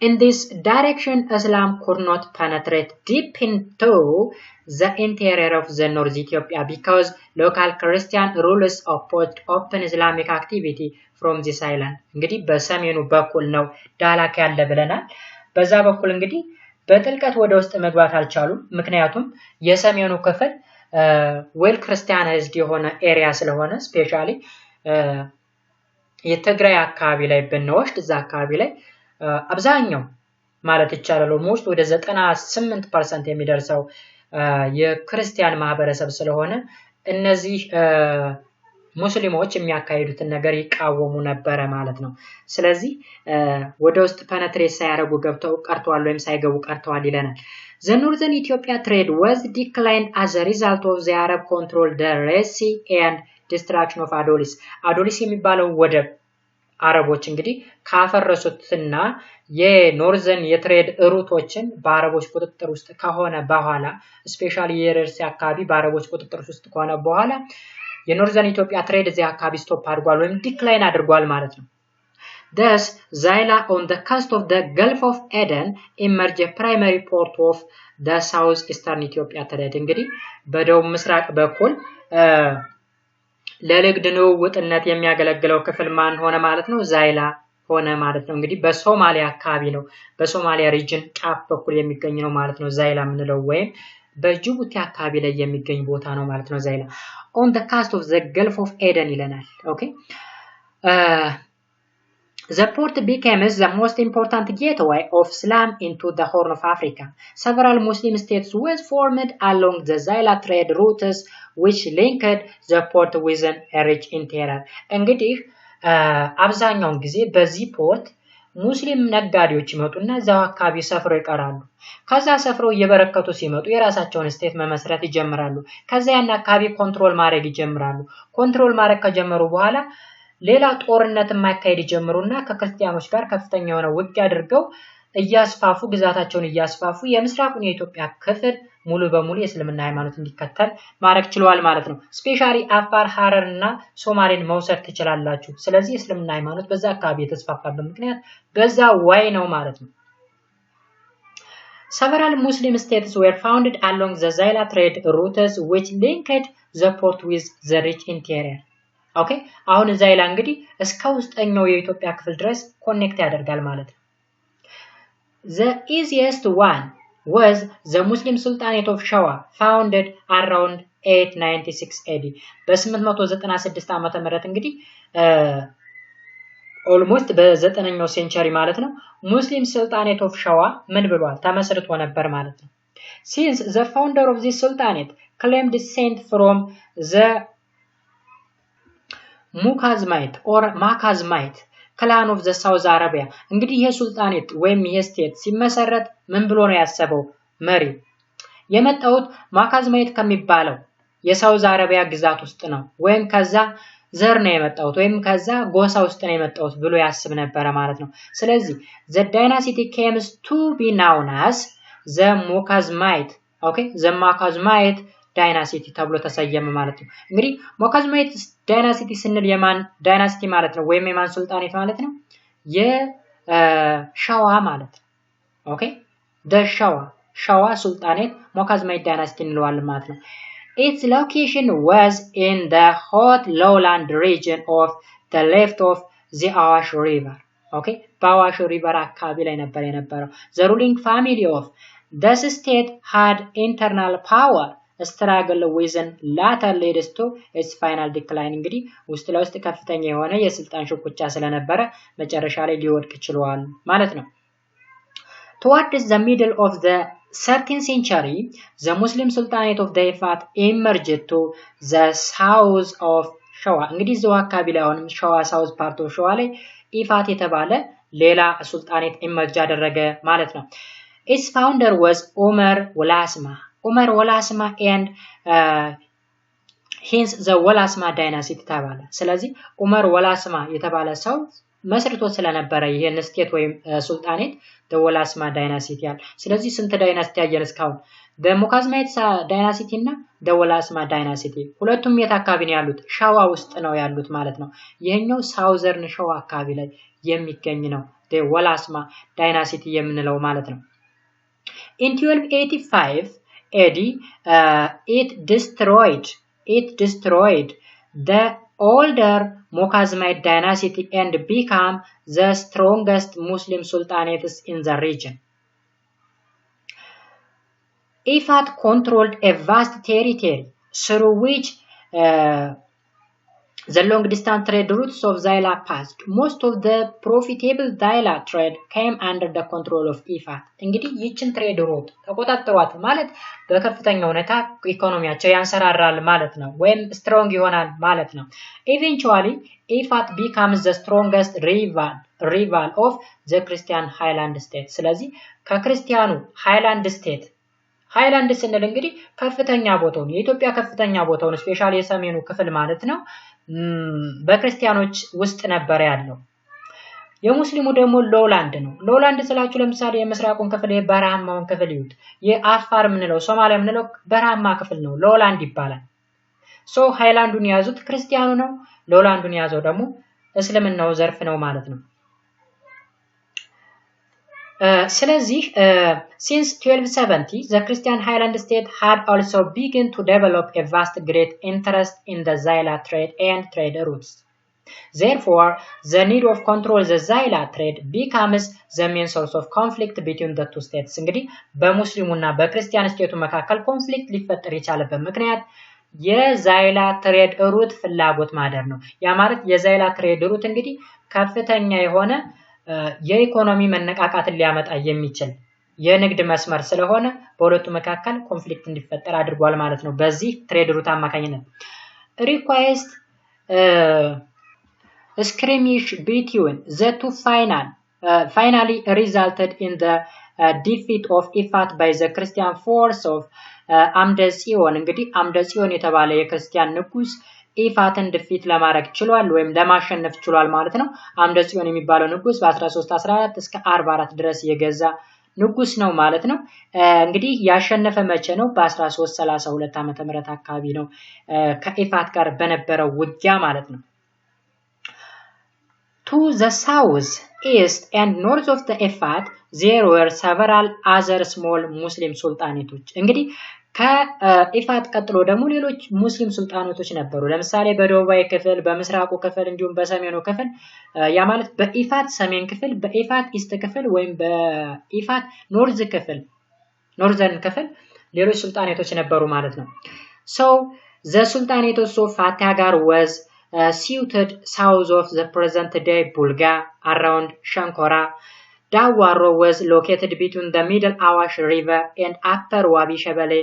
in this direction Islam could not penetrate deep into the interior of the North Ethiopia because local Christian rulers opposed open Islamic activity from this island. እንግዲህ በሰሜኑ በኩል ነው ዳላክ ያለ ብለናል። በዛ በኩል እንግዲህ በጥልቀት ወደ ውስጥ መግባት አልቻሉም። ምክንያቱም የሰሜኑ ክፍል ዌል ክርስቲያናይዝድ የሆነ ኤሪያ ስለሆነ ስፔሻሊ የትግራይ አካባቢ ላይ ብንወስድ እዛ አካባቢ ላይ አብዛኛው ማለት ይቻላል ኦልሞስት ወደ 98% የሚደርሰው የክርስቲያን ማህበረሰብ ስለሆነ እነዚህ ሙስሊሞች የሚያካሂዱትን ነገር ይቃወሙ ነበር ማለት ነው። ስለዚህ ወደ ውስጥ ፔኔትሬት ሳያረጉ ገብተው ቀርተዋል ወይም ሳይገቡ ቀርተዋል ይለናል። The northern Ethiopia trade was declined as a result of the Arab control the Red Sea and destruction of Adolis. Adolis የሚባለው ወደብ አረቦች እንግዲህ ካፈረሱትና የኖርዘርን የትሬድ ሩቶችን በአረቦች ቁጥጥር ውስጥ ከሆነ በኋላ ስፔሻሊ የሬድ ሲ አካባቢ በአረቦች ቁጥጥር ውስጥ ከሆነ በኋላ የኖርዘርን ኢትዮጵያ ትሬድ እዚህ አካባቢ ስቶፕ አድርጓል ወይም ዲክላይን አድርጓል ማለት ነው። Thus, Zaila on the coast of the Gulf of Aden emerged a primary port of the southeastern Ethiopia trade. እንግዲህ በደቡብ ምስራቅ በኩል ለንግድ ልውውጥነት የሚያገለግለው ክፍል ማን ሆነ ማለት ነው? ዛይላ ሆነ ማለት ነው። እንግዲህ በሶማሊያ አካባቢ ነው በሶማሊያ ሪጅን ጫፍ በኩል የሚገኝ ነው ማለት ነው ዛይላ ምንለው ወይም በጅቡቲ አካባቢ ላይ የሚገኝ ቦታ ነው ማለት ነው ዛይላ on the coast of the Gulf of Aden ይለናል። okay the port became the most important gateway of Islam into the Horn of Africa. Several Muslim states were formed along the Zaila trade routes which linked the port with a rich interior. እንግዲህ አብዛኛውን ጊዜ በዚህ ፖርት ሙስሊም ነጋዴዎች ይመጡና እዛው አካባቢ ሰፍረው ይቀራሉ። ከዛ ሰፍረው እየበረከቱ ሲመጡ የራሳቸውን ስቴት መመስረት ይጀምራሉ። ከዛ ያን አካባቢ ኮንትሮል ማድረግ ይጀምራሉ። ኮንትሮል ማድረግ ከጀመሩ በኋላ ሌላ ጦርነት ማካሄድ ይጀምሩና ከክርስቲያኖች ጋር ከፍተኛ የሆነ ውጊያ አድርገው እያስፋፉ ግዛታቸውን እያስፋፉ የምስራቁን የኢትዮጵያ ክፍል ሙሉ በሙሉ የእስልምና ሃይማኖት እንዲከተል ማድረግ ችለዋል ማለት ነው። ስፔሻሊ አፋር ሐረርና ሶማሌን መውሰድ ትችላላችሁ። ስለዚህ የእስልምና ሃይማኖት በዛ አካባቢ የተስፋፋበት ምክንያት በዛ ዋይ ነው ማለት ነው። Several Muslim states were founded along the Zaila trade routes which linked the port with the rich interior. ኦኬ አሁን ዛይላ እንግዲህ እስከ ውስጠኛው የኢትዮጵያ ክፍል ድረስ ኮኔክት ያደርጋል ማለት ነው። The easiest one was the Muslim Sultanate of Shawa founded around 896 AD በ896 ዓመተ ምህረት እንግዲህ almost በ9ኛው ሴንቸሪ ማለት ነው ሙስሊም ሱልጣኔት ኦፍ ሸዋ ምን ብሏል ተመስርቶ ነበር ማለት ነው since the founder of this sultanate claimed descent from the Mukazmite or Makazmite clan of the South Arabia እንግዲህ ይሄ ሱልጣኔት ወይም ይሄ ስቴት ሲመሰረት ምን ብሎ ነው ያሰበው መሪ የመጣው ማካዝማይት ከሚባለው የሳውዝ አረቢያ ግዛት ውስጥ ነው ወይም ከዛ ዘር ነው የመጣው ወይም ከዛ ጎሳ ውስጥ ነው የመጣው ብሎ ያስብ ነበር ማለት ነው ስለዚህ the dynasty came to be known as the Mukazmite okay the Mukazmite dynasty ተብሎ ተሰየመ ማለት ነው እንግዲህ Mukazmite dynasty ስንል የማን ዳይናስቲ ማለት ነው ወይም የማን ሱልጣኔት ማለት ነው የሸዋ ማለት ነው okay the ሸዋ ሱልጣኔት Mukazmite dynasty እንለዋለን ማለት ነው its location was in the hot lowland region of the left of the Awash River okay በአዋሽ ሪቨር አካባቢ ላይ ነበር የነበረው the ruling family of this state had internal power struggle within later led to its final decline እንግዲህ ውስጥ ለውስጥ ከፍተኛ የሆነ የስልጣን ሽኩቻ ስለነበረ መጨረሻ ላይ ሊወድቅ ችሏል ማለት ነው towards the middle of the 13th century the Muslim Sultanate of Ifat emerged to the south of ሸዋ እንግዲህ ዘው አካባቢ ላይ አሁንም ሸዋ ሳውዝ ፓርት ኦፍ ሸዋ ላይ ኢፋት የተባለ ሌላ ሱልጣኔት ኢመርጅ አደረገ ማለት ነው its founder was Umar Walasma and hence the Walasma dynasty ተባለ ስለዚህ ዑመር ወላስማ የተባለ ሰው መስርቶ ስለነበረ ይሄን ስቴት ወይም ሱልጣኔት the Walasma dynasty ያል ስለዚህ ስንት ዳይናስቲ ያየን እስካሁን the Mukazmite dynasty እና the Walasma dynasty ሁለቱም የት አካባቢ ነው ያሉት ሸዋ ውስጥ ነው ያሉት ማለት ነው ይሄኛው ሳውዘርን ሸዋ አካባቢ ላይ የሚገኝ ነው the Walasma dynasty የምንለው ማለት ነው in 1285 AD it destroyed the older Mukazmite dynasty and became the strongest Muslim sultanates in the region. Ifat controlled a vast territory through which the long distance trade routes of Zaila passed. Most of the profitable Zaila trade came under the control of Ifat. እንግዲህ ይችን ትሬድ ሩት ተቆጣጣሯት ማለት በከፍተኛ ሁኔታ ኢኮኖሚያቸው ያንሰራራል ማለት ነው ወይም ስትሮንግ ይሆናል ማለት ነው Eventually Ifat becomes the strongest rival of the Christian Highland state. ስለዚህ ከክርስቲያኑ ሃይላንድ ስንል እንግዲህ ከፍተኛ ቦታው የኢትዮጵያ ከፍተኛ ቦታው ስፔሻሊ የሰሜኑ ክፍል ማለት ነው በክርስቲያኖች ውስጥ ነበር ያለው የሙስሊሙ ደግሞ ሎላንድ ነው ሎላንድ ስላችሁ ለምሳሌ የምስራቁን ክፍል የበረሃማውን ክፍል ይዩት የአፋር ምንለው ሶማሊያ ምንለው በረሃማ ክፍል ነው ሎላንድ ይባላል ሶ ሃይላንዱን ያዙት ክርስቲያኑ ነው ሎላንዱን ያዘው ደግሞ እስልምናው ዘርፍ ነው ማለት ነው ስለዚህ since 1270 the Christian Highland state had also begun to develop a vast great interest in the Zaila trade and trade routes. Therefore, the need of control the Zaila trade becomes the main source of conflict between the two states. እንግዲህ በሙስሊሙና በክርስቲያን ስቴቱ መካከል ኮንፍሊክት ሊፈጠር የቻለበት ምክንያት የዛይላ ትሬድ ሩት ፍላጎት ማደር ነው ያ ማለት የዛይላ ትሬድ ሩት እንግዲህ ከፍተኛ የሆነ የኢኮኖሚ መነቃቃትን ሊያመጣ የሚችል የንግድ መስመር ስለሆነ በሁለቱ መካከል ኮንፍሊክት እንዲፈጠር አድርጓል ማለት ነው በዚህ ትሬድ ሩት አማካኝነት request skirmish between the two finally resulted in the defeat of Ifat by the Christian force of Amdesiyon እንግዲህ አምደሲዮን የተባለ የክርስቲያን ንጉስ ኢፋትን ዲፊት ለማድረግ ችሏል ወይም ለማሸነፍ ችሏል ማለት ነው አምደሲዮን የሚባለው ንጉስ በ1314 እስከ 44 ድረስ የገዛ ንጉስ ነው ማለት ነው እንግዲህ ያሸነፈ መቼ ነው በ1332 ዓመተ ምህረት አካባቢ ነው ከኢፋት ጋር በነበረው ውጊያ ማለት ነው to the south east and north of the Ifat there were several other small Muslim sultanates እንግዲህ ከኢፋት ቀጥሎ ደግሞ ሌሎች ሙስሊም ሱልጣናቶች ነበሩ ለምሳሌ በደቡባዊ ክፍል በምስራቁ ክፍል እንዲሁም በሰሜኑ ክፍል ያ ማለት በኢፋት ሰሜን ክፍል በኢፋት ኢስት ክፍል ወይም በኢፋት ኖርዘርን ክፍል ሌሎች ሱልጣናቶች ነበሩ ማለት ነው So the Sultanate of Fatagar was situated south of the present-day Bulga around Shankora. Dawaro was located between the middle Awash River and upper Wabi Shabale.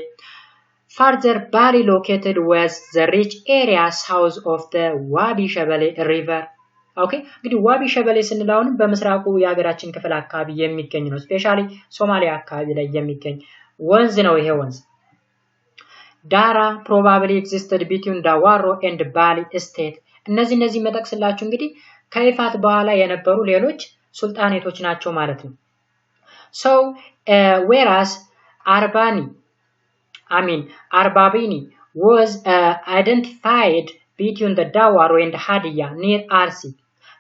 Further, Bali located was the rich area south of the Wabi Shabale River. Okay, እንግዲህ ዋቢ ሸበሌ ስንላውን በመስራቁ የሀገራችን ክፍል አካባቢ የሚገኝ ነው። ስፔሻሊ ሶማሊያ አካባቢ ላይ የሚገኝ ወንዝ ነው ይሄ ወንዝ። ዳራ probably existed between Dawaro and Bali state. እነዚህ መጠቅስላችሁ እንግዲህ ከይፋት በኋላ የነበሩ ሌሎች ሱልጣኔቶች ናቸው ማለት ነው። So whereas Arbabini was identified between the Dawaro and Hadia near Arsi.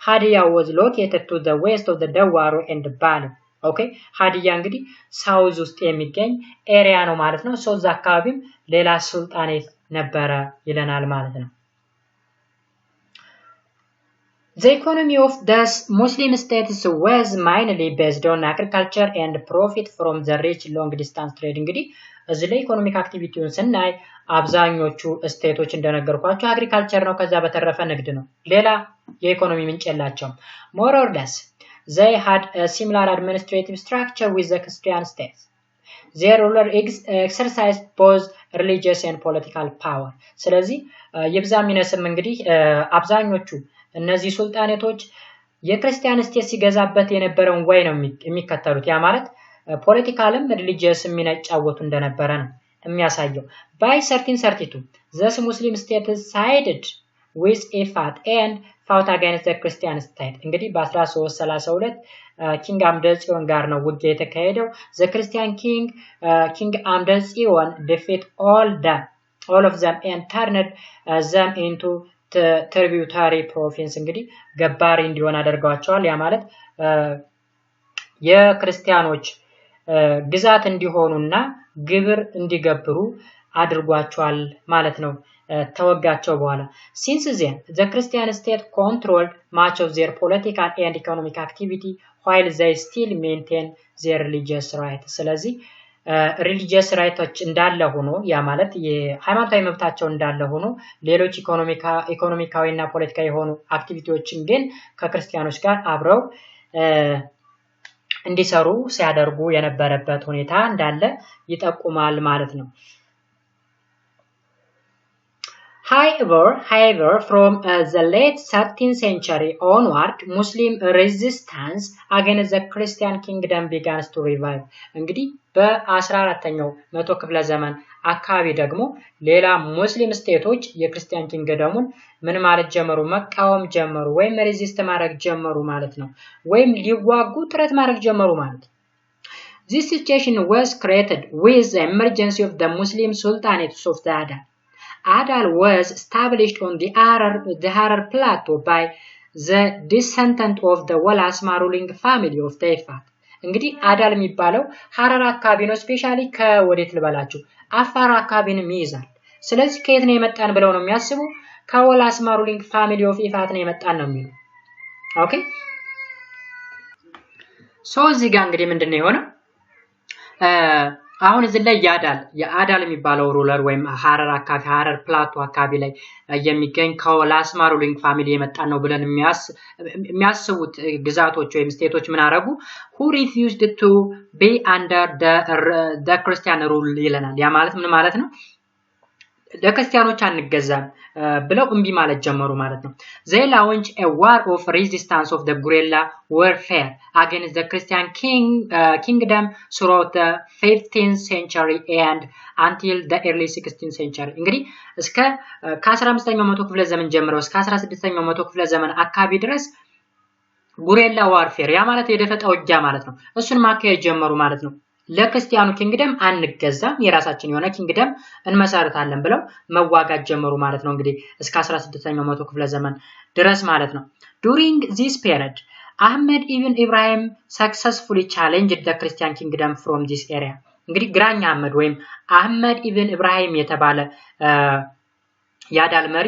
Hadia was located to the west of the Dawaro and Bali. Okay, Hadia እንግዲህ ሳውዝ ውስጥ የሚገኝ ኤሪያ ነው ማለት ነው። ሶ እዛ አካባቢም ሌላ ሱልጣኔት ነበረ ይለናል ማለት ነው። The economy of the Muslim states was mainly based on agriculture and profit from the rich long distance trade. እንግዲህ እዚህ ላይ ኢኮኖሚክ አክቲቪቲውን ስናይ አብዛኞቹ ስቴቶች እንደነገርኳቸው አግሪካልቸር ነው፣ ከዛ በተረፈ ንግድ ነው። ሌላ የኢኮኖሚ ምንጭ የላቸውም። More or less they had a similar administrative structure with the Christian states. Their ruler exercised both religious and political power. ስለዚህ የብዛም ይነስም እንግዲህ አብዛኞቹ እነዚህ ሱልጣኔቶች የክርስቲያን ስቴት ሲገዛበት የነበረውን ወይ ነው የሚከተሉት። ያ ማለት ፖለቲካልም ሪሊጂየስ የሚነጫወቱ እንደነበረ ነው የሚያሳየው። By 1332 the Muslim states sided with Ifat and fought against the Christian state. እንግዲህ በ1332 ኪንግ አምደ ጽዮን ጋር ነው ውጊያ የተካሄደው። The Christian king አምደ ጽዮን defeat all of them and turned them into tributary province. እንግዲህ ገባሪ እንዲሆን አደርጋቸዋል። ያ ማለት የክርስቲያኖች ግዛት እንዲሆኑና ግብር እንዲገብሩ አድርጓቸዋል ማለት ነው ተወጋቸው በኋላ። Since then the Christian state controlled much of their political and economic activity while they still maintain their religious rights. ስለዚህ ሪሊጂየስ ራይቶች እንዳለ ሆኖ ያ ማለት የሃይማኖታዊ መብታቸው እንዳለ ሆኖ ሌሎች ኢኮኖሚካዊና ፖለቲካዊ የሆኑ አክቲቪቲዎችን ግን ከክርስቲያኖች ጋር አብረው እንዲሰሩ ሲያደርጉ የነበረበት ሁኔታ እንዳለ ይጠቁማል ማለት ነው። However, from the late 13th century onward, Muslim resistance against the Christian kingdom began to revive. እንግዲህ በ14ኛው መቶ ክፍለ ዘመን አካባቢ ደግሞ ሌላ ሙስሊም ስቴቶች የክርስቲያን ኪንግደሙን ምን ማለት ጀመሩ? መቃወም ጀመሩ ወይም ሬዚስት ማድረግ ጀመሩ ማለት ነው። ወይም ሊዋጉ ጥረት ማድረግ ጀመሩ ማለት ነው። This situation was created with the emergence of the Muslim sultanates of the Adal. Adal was established on the Harar plateau by the descendant of the Walasma ruling family of Taifat. እንግዲህ አዳል የሚባለው ሐረር አካባቢ ነው። ስፔሻሊ ከወዴት ልበላችሁ አፋር አካባቢንም ይይዛል። ስለዚህ ከየት ነው የመጣን ብለው ነው የሚያስቡ? ከወላስማ ሩሊንግ ፋሚሊ ኦፍ ኢፋት ነው የመጣን ነው የሚሉ። ኦኬ ሶ እዚህ ጋር እንግዲህ ምንድነው የሆነው? አሁን እዚህ ላይ የአዳል የሚባለው ሩለር ወይም ሐረር ፕላቶ አካባቢ ላይ የሚገኝ ከወላስማ ሩሊንግ ፋሚሊ የመጣን ነው ብለን የሚያስቡት ግዛቶች ወይም ስቴቶች ምን አረጉ? who refused to be under the Christian rule ይለናል። ያ ማለት ምን ማለት ነው? ለክርስቲያኖች አንገዛም ብለው እምቢ ማለት ጀመሩ ማለት ነው። they launched a war of resistance of the guerrilla warfare against the Christian kingdom throughout the 15th century and until the early 16th century. እንግዲህ እስከ ከ15ኛው መቶ ክፍለ ዘመን ጀምሮ እስከ 16ኛው መቶ ክፍለ ዘመን አካባቢ ድረስ ጉሬላ ዋርፌር ያ ማለት የደፈጣ ውጊያ ማለት ነው። እሱን ማካሄድ ጀመሩ ማለት ነው። ለክርስቲያኑ ኪንግደም አንገዛም የራሳችን የሆነ ኪንግደም እንመሰርታለን ብለው መዋጋት ጀመሩ ማለት ነው። እንግዲህ እስከ 16ኛው መቶ ክፍለ ዘመን ድረስ ማለት ነው። during this period Ahmed ibn Ibrahim successfully challenged the Christian kingdom from this area. እንግዲህ ግራኝ አህመድ ወይም አህመድ ኢብን ኢብራሂም የተባለ ያዳል መሪ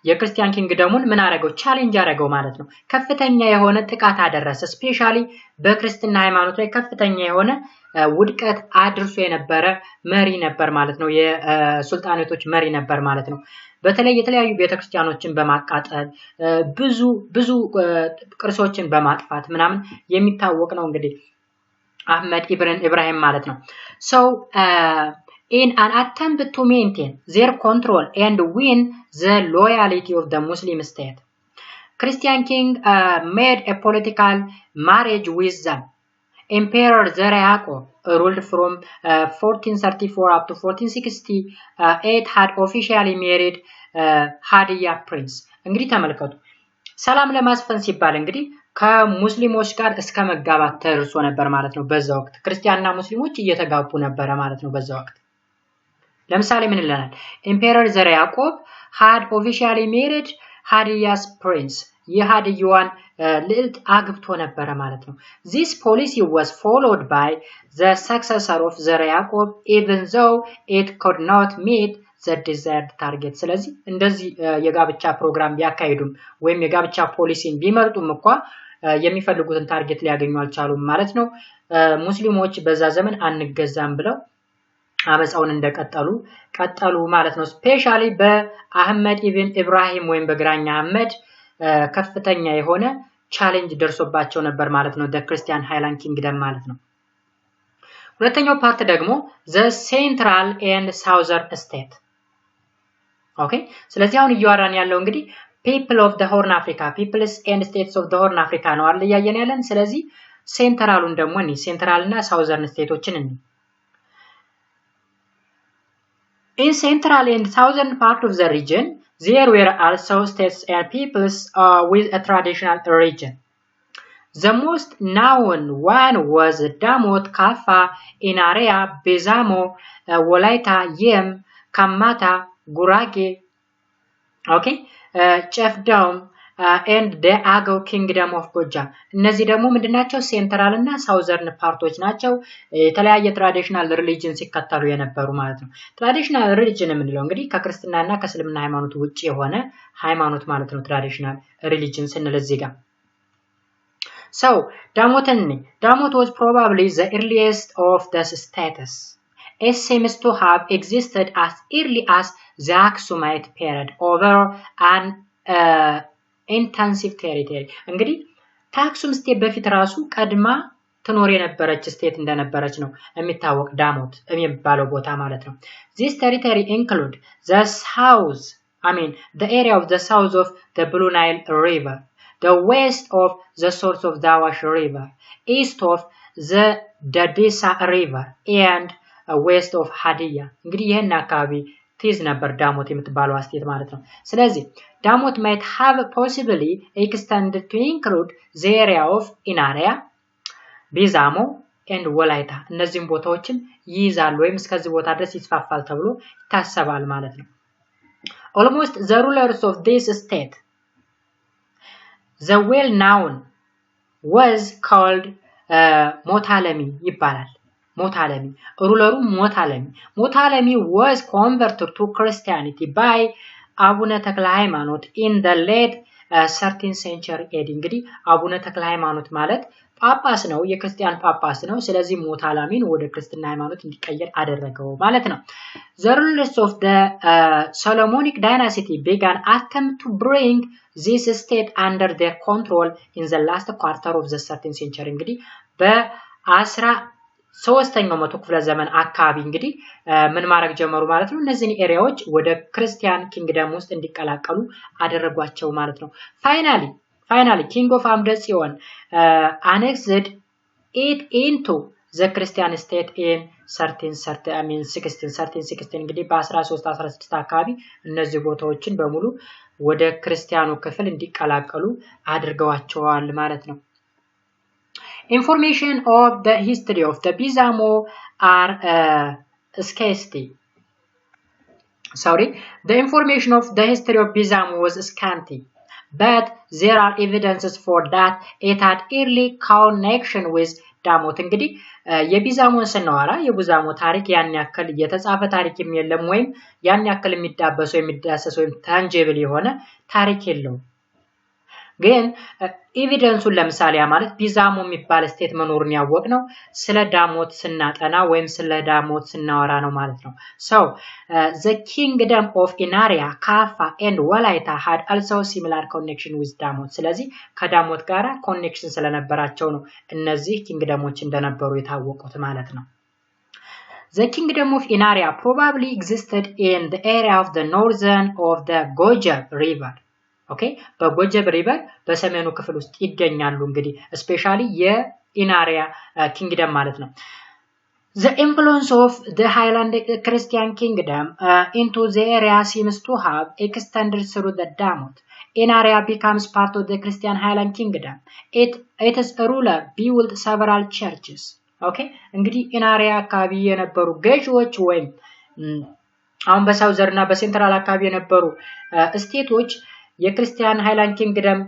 የክርስቲያን ኪንግደሙን ምን አረገው ቻሌንጅ አረገው ማለት ነው ከፍተኛ የሆነ ጥቃት አደረሰ ስፔሻሊ በክርስትና ሃይማኖት ላይ ከፍተኛ የሆነ ውድቀት አድርሶ የነበረ መሪ ነበር ማለት ነው የሱልጣኔቶች መሪ ነበር ማለት ነው በተለይ የተለያዩ ቤተክርስቲያኖችን በማቃጠል ብዙ ቅርሶችን በማጥፋት ምናምን የሚታወቅ ነው እንግዲህ አህመድ ኢብራሂም ማለት ነው so in an attempt to maintain their control and win the loyalty of the Muslim state Christian king made a political marriage with them Emperor Zara Yaqub ruled from 1434 up to 1468 had officially married Hadiya prince እንግዲህ ተመልከቱ ሰላም ለማስፈን ሲባል እንግዲህ ከሙስሊሞች ጋር እስከ መጋባት ተርሶ ነበር ማለት ነው በዛው ወቅት ክርስቲያንና ሙስሊሞች እየተጋቡ ነበር ማለት ነው በዛው ወቅት ለምሳሌ ምን ይላል Emperor Zara Yaqub had officially married Hadiya's prince የሃዲያዋን ልዕልት አግብቶ ነበር ማለት ነው This policy was followed by the successor of Zara Yaqub even though it could not meet the desired target ስለዚህ እንደዚህ የጋብቻ ፕሮግራም ቢያካሂዱም ወይም የጋብቻ ፖሊሲን ቢመርጡም እንኳን የሚፈልጉትን ታርጌት ሊያገኙ አልቻሉም ማለት ነው ሙስሊሞች በዛ ዘመን አንገዛም ብለው አመጻውን እንደቀጠሉ ማለት ነው ስፔሻሊ በአህመድ ኢብራሂም ወይም በግራኛ አህመድ ከፍተኛ የሆነ ቻሌንጅ ደርሶባቸው ነበር ማለት ነው the Christian Highland Kingdom ማለት ነው ሁለተኛው ፓርት ደግሞ the central and southern state ኦኬ ስለዚህ አሁን እያወራን ያለው እንግዲህ people of the Horn Africa peoples and states of the Horn Africa ነው አይደል ያየን ያለን ስለዚህ ሴንትራሉን ደግሞ ሴንትራልና ሳውዘርን ስቴቶችን In central and southern part of the region, there were also states and peoples with a traditional religion. The most known one was Damot, Kaffa, Inaria, Bezamo, Wolaita, Yem, Kamata, Gurage, okay, Chefdom, and the Agao Kingdom of Goja. እነዚህ ደግሞ ምንድናቸው ሴንትራል እና ሳውዘርን ፓርቶች ናቸው የተለያየ ትራዲሽናል ሪሊጅን ሲከተሉ የነበሩ ማለት ነው ትራዲሽናል ሪሊጅን የምንለው እንግዲህ ከክርስትናና ከእስልምና ሃይማኖት ውጪ የሆነ ሃይማኖት ማለት ነው ትራዲሽናል ሪሊጅን ስንል እዚህ ጋር So Damot was probably the earliest of the states It seems to have existed as early as the Aksumite period over an intensive territory እንግዲህ ታክሱም ስቴት በፊት ራሱ ቀድማ ትኖር የነበረች ስቴት እንደነበረች ነው የሚታወቅ ዳሞት የሚባለው ቦታ ማለት ነው This territory include the the area of the south of the Blue Nile River the west of the source of the Awash River east of the Dadisa River and west of Hadiya እንግዲህ ይሄን አካባቢ ትይዝ ነበር ዳሞት የምትባለው ስቴት ማለት ነው ስለዚህ ዳሞት might have possibly extended to include the area of Inaria, Bizamo and Wolaita እነዚህም ቦታዎችን ይይዛሉ ወይም እስከዚህ ቦታ ድረስ ይስፋፋል ተብሎ ይታሰባል ማለት ነው Almost the rulers of this state the well known was called Motalemi ይባላል Motalemi ruler Motalemi was converted to Christianity by አቡነ ተክለ ሃይማኖት in the late 13th century AD እንግዲህ አቡነ ተክለ ሃይማኖት ማለት ጳጳስ ነው የክርስቲያን ጳጳስ ነው ስለዚህ ሞታላሚን ወደ ክርስትና ሃይማኖት እንዲቀየር አደረገው ማለት ነው The rulers of the Solomonic dynasty began attempt to bring this state under their control in the last quarter of the 13th century እንግዲህ ሶስተኛው መቶ ክፍለ ዘመን አካባቢ እንግዲህ ምን ማድረግ ጀመሩ ማለት ነው እነዚህን ኤሪያዎች ወደ ክርስቲያን ኪንግደም ውስጥ እንዲቀላቀሉ አደረጓቸው ማለት ነው finally king of Amdesion annexed it into the Christian state in 1616 እንግዲህ በ1316 አካባቢ እነዚህ ቦታዎችን በሙሉ ወደ ክርስቲያኑ ክፍል እንዲቀላቀሉ አድርገዋቸዋል ማለት ነው Information of the history of the Bizamo are scarcity. The information of the history of Bizamo was scanty, but there are evidences for that it had early connection with ዳሞት እንግዲህ የቢዛሞን ስናወራ የቡዛሞ ታሪክ ያን ያክል የተጻፈ ታሪክም የለም ወይም ያን ያክል የሚዳበሰው የሚዳሰሰው ወይም ታንጂብል የሆነ ታሪክ የለውም ግን ኤቪደንሱን ለምሳሌ ማለት ቢዛሞ የሚባል ስቴት መኖሩን ያወቅነው ስለ ዳሞት ስናጠና ወይም ስለ ዳሞት ስናወራ ነው ማለት ነው so the kingdom of Inaria Kaffa and Walaita had also similar connection with ዳሞት ስለዚህ ከዳሞት ጋራ ኮኔክሽን ስለነበራቸው ነው እነዚህ ኪንግደሞች እንደነበሩ የታወቁት ማለት ነው The kingdom of Inaria probably existed in the area of the northern of the Gojab river Okay በጎጀብ ሪቨር በሰሜኑ ክፍል ውስጥ ይገኛሉ እንግዲህ ስፔሻሊ የኢናሪያ ኪንግደም ማለት ነው The influence of the Highland Christian kingdom into the area seems to have extended through the Damot Inaria becomes part of the Christian Highland kingdom it is a ruler built several churches Okay እንግዲህ ኢናሪያ አካባቢ የነበሩ ገዢዎች ወይም አሁን በሳውዘርና በሴንትራል አካባቢ የነበሩ ስቴቶች የክርስቲያን ሃይላንድ ኪንግደም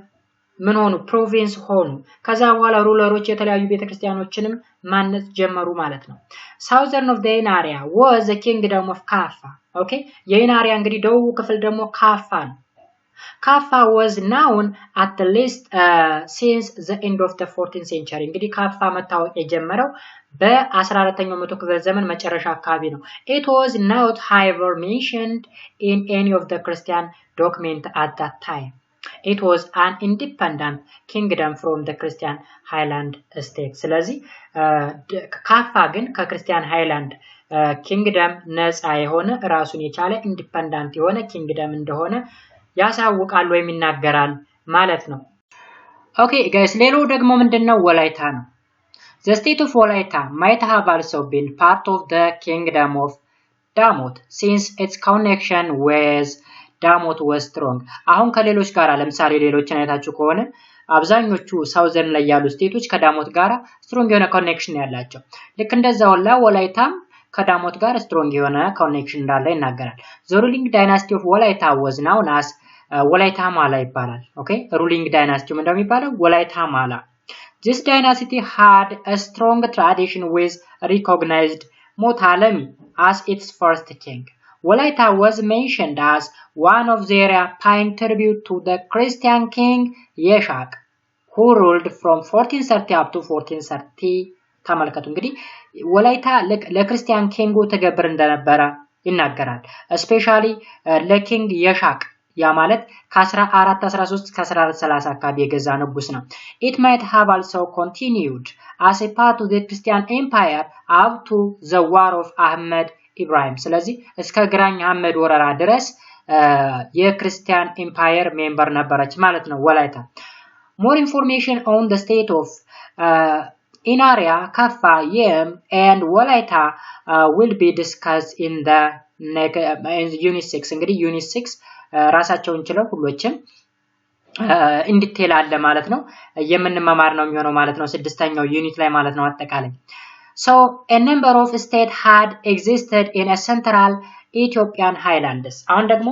ምን ሆኑ ፕሮቪንስ ሆኑ ከዛ በኋላ ሩለሮች የተለያዩ ቤተክርስቲያኖችንም ማነጽ ጀመሩ ማለት ነው ሳውዘርን ኦፍ ዘ ኢናሪያ was the kingdom of Kaffa okay የኢናሪያ እንግዲህ ደቡብ ክፍል ደግሞ ካፋ ነው Kaffa was known at the least since the end of the 14th century እንግዲህ ካፋ መታወቅ የጀመረው በ14ኛው መቶ ክፍለ ዘመን መጨረሻ አካባቢ ነው It was not however mentioned in any of the Christian document at that time It was an independent kingdom from the Christian Highland state ስለዚህ ካፋ ግን ከክርስቲያን ሃይላንድ ኪንግደም ነፃ የሆነ ራሱን የቻለ ኢንዲፔንደንት የሆነ ኪንግደም እንደሆነ ያሳውቃል ወይም ይናገራል ማለት ነው ኦኬ ጋይስ ሌላው ደግሞ ምንድነው ወላይታ ነው The state of Walaita might have also been part of the kingdom of Damot since its connection with Damot was strong አሁን ከሌሎች ጋር ለምሳሌ ሌሎችን አይታችሁ ከሆነ አብዛኞቹ ሳውዘርን ላይ ያሉ ስቴቶች ከዳሞት ጋር ስትሮንግ የሆነ ኮኔክሽን ያላቸው ልክ እንደዛው ወላይታም ከዳሞት ጋር ስትሮንግ የሆነ ኮኔክሽን እንዳለ ይናገራል The ruling dynasty of Walaita was known as ወላይታ ማላ ይባላል ኦኬ ruling dynasty ምን እንደሚባለው ወላይታ ማላ This dynasty had a strong tradition with recognized Motalemi as its first king Walaita was mentioned as one of their paying tribute to the Christian king Yeshak who ruled from 1430 up to 1430 ተመልከቱ እንግዲህ ወላይታ ለክርስቲያን ኪንጉ ተገብር እንደነበረ ይናገራል ስፔሻሊ ለኪንግ የሻቅ ያ ማለት ከ1413 እስከ 1430 አካባቢ የገዛ ንጉስ ነው It might have also continued as a part of the Christian empire up to the war of Ahmed Ibrahim ስለዚህ እስከ ግራኝ አህመድ ወረራ ድረስ የክርስቲያን ኤምፓየር ሜምበር ነበረች ማለት ነው ወላይታ More information on the state of Inaria, Kaffa, Yem and Walaita will be discussed in the unit 6 እንግዲህ unit 6 ራሳቸውን ችለው ሁሎችም in detail አለ ማለት ነው የምንማማር ነው የሚሆነው ማለት ነው ስድስተኛው ዩኒት ላይ ማለት ነው አጠቃላይ So a number of states had existed in a central Ethiopian highlands አሁን ደግሞ